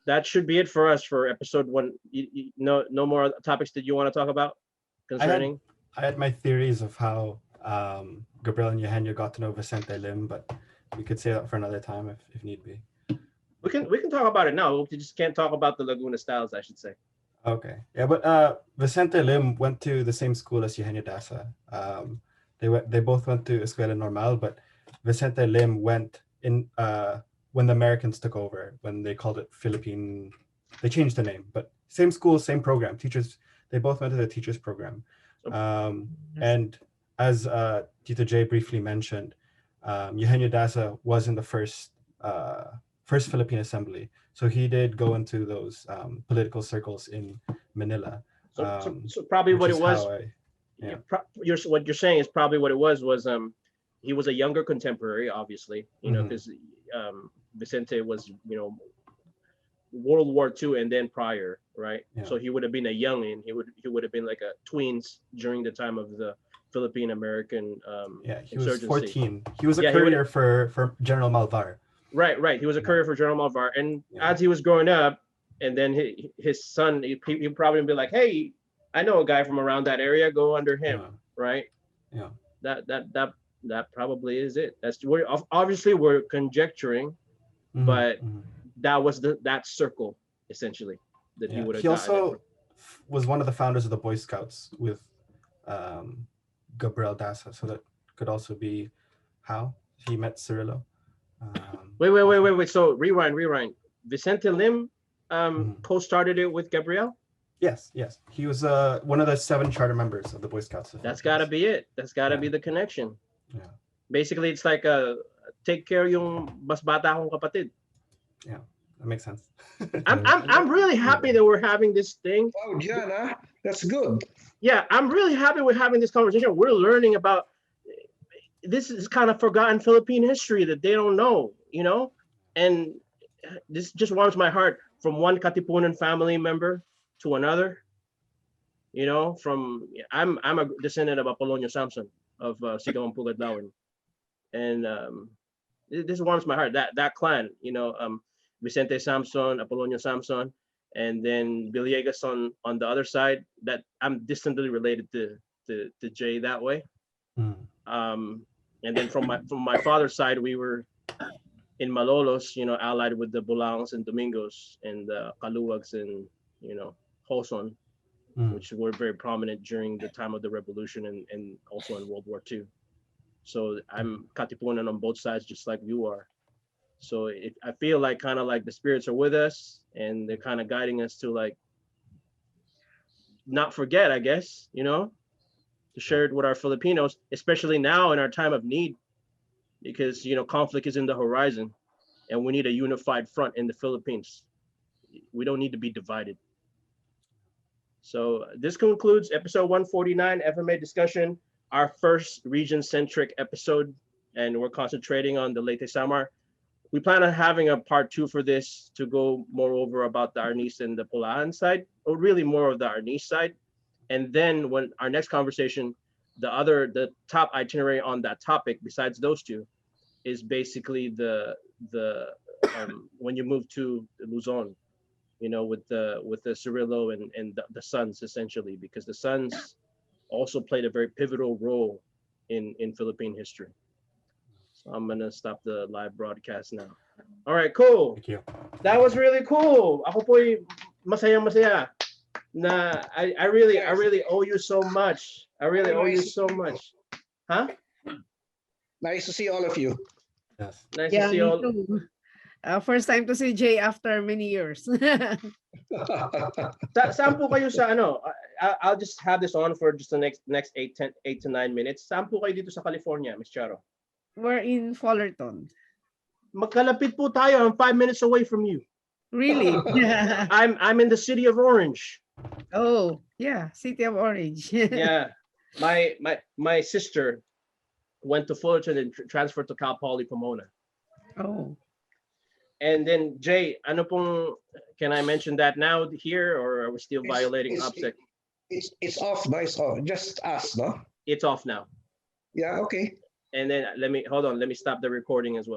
that should be it for us for episode 1. No more topics that you want to talk about concerning? I had my theories of how Gabriel and Eugenio got to know Vicente Lim, but we could say that for another time if need be. We can talk about it now. We just can't talk about the Laguna Styles, I should say. Okay. Yeah, but Vicente Lim went to the same school as Eugenio Daza. They both went to Escuela Normal, but Vicente Lim went in when the Americans took over, when they called it Philippine. They changed the name, but same school, same program. Teachers, they both went to the teachers program. And as Tito J briefly mentioned, Eugenio Daza was in the first Philippine Assembly. So he did go into those political circles in Manila. So probably what it was, what you're saying is probably what it was he was a younger contemporary, obviously, you know, because Vicente was, you know, World War II and then prior, right? Yeah. So he would have been a youngin. He would have been like a tweens during the time of the Philippine American he was 14. He was a courier for General Malvar. Right. He was a courier for General Malvar, and as he was growing up, and then his son, he probably be like, "Hey, I know a guy from around that area. Go under him." Right? Yeah. That probably is it. We're conjecturing, but that was that circle essentially that he would have. He also was one of the founders of the Boy Scouts with Gabriel Daza, so that could also be how he met Cirillo. Wait. So rewind. Vicente Lim co-started it with Gabriel? Yes, yes. He was one of the 7 charter members of the Boy Scouts. of the That's got to Philippines. be it. That's got to Yeah. be the connection. Yeah. Basically, it's like a take care yung mas bata akong kapatid. Yeah, that makes sense. I'm really happy that we're having this thing. Wow, Diana, that's good. Yeah, I'm really happy we're having this conversation. We're learning about this is kind of forgotten Philippine history that they don't know, you know? And this just warms my heart from one Katipunan family member to another. You know, from I'm a descendant of Apolonio Samson of Sigawang Pugadlawan. And this warms my heart. That clan, you know, Vicente Samson, Apolonio Samson, and then Villegas on the other side. That I'm distantly related to Jay that way. And then from my father's side, we were in Malolos, you know, allied with the Bulangs and Domingos and the Kaluwags and, you know, Hoson, which were very prominent during the time of the revolution and also in World War II. So I'm Katipunan on both sides, just like you are. So I feel like kind of like the spirits are with us and they're kind of guiding us to like not forget, I guess, you know, to share it with our Filipinos, especially now in our time of need, because, you know, conflict is in the horizon and we need a unified front in the Philippines. We don't need to be divided. So this concludes episode 149 FMA discussion, our first region-centric episode, and we're concentrating on the Leyte Samar. We plan on having a part 2 for this to go more over about the Arnis and the Pulahan side, or really more of the Arnis side. And then when our next conversation, the top itinerary on that topic, besides those two, is basically the when you move to Luzon, you know, with the Cirillo and the Sons, essentially, because the Sons also played a very pivotal role in Philippine history. So I'm gonna stop the live broadcast now. All right, cool. Thank you. That was really cool. Ako po'y masaya. Na I really owe you so much. I really owe you so much. Huh? Nice to see all of you. Yes. Nice Yeah, to see me all. too. First time to see Jay after many years. Saan po kayo sa ano? I'll just have this on for just the next 8 to 9 minutes. Saan po kayo dito sa California, Miss Charo? We're in Fullerton. Magkalapit po tayo. I'm 5 minutes away from you. Really? I'm in the city of Orange. Oh, yeah, City of Orange. Yeah, my sister went to Fullerton and transferred to Cal Poly Pomona. Oh, And then Jay, ano pong, can I mention that now here, or are we still violating OPSEC? It's off, no? It's off. Just us, no? It's off now. Yeah, okay. And then let me stop the recording as well.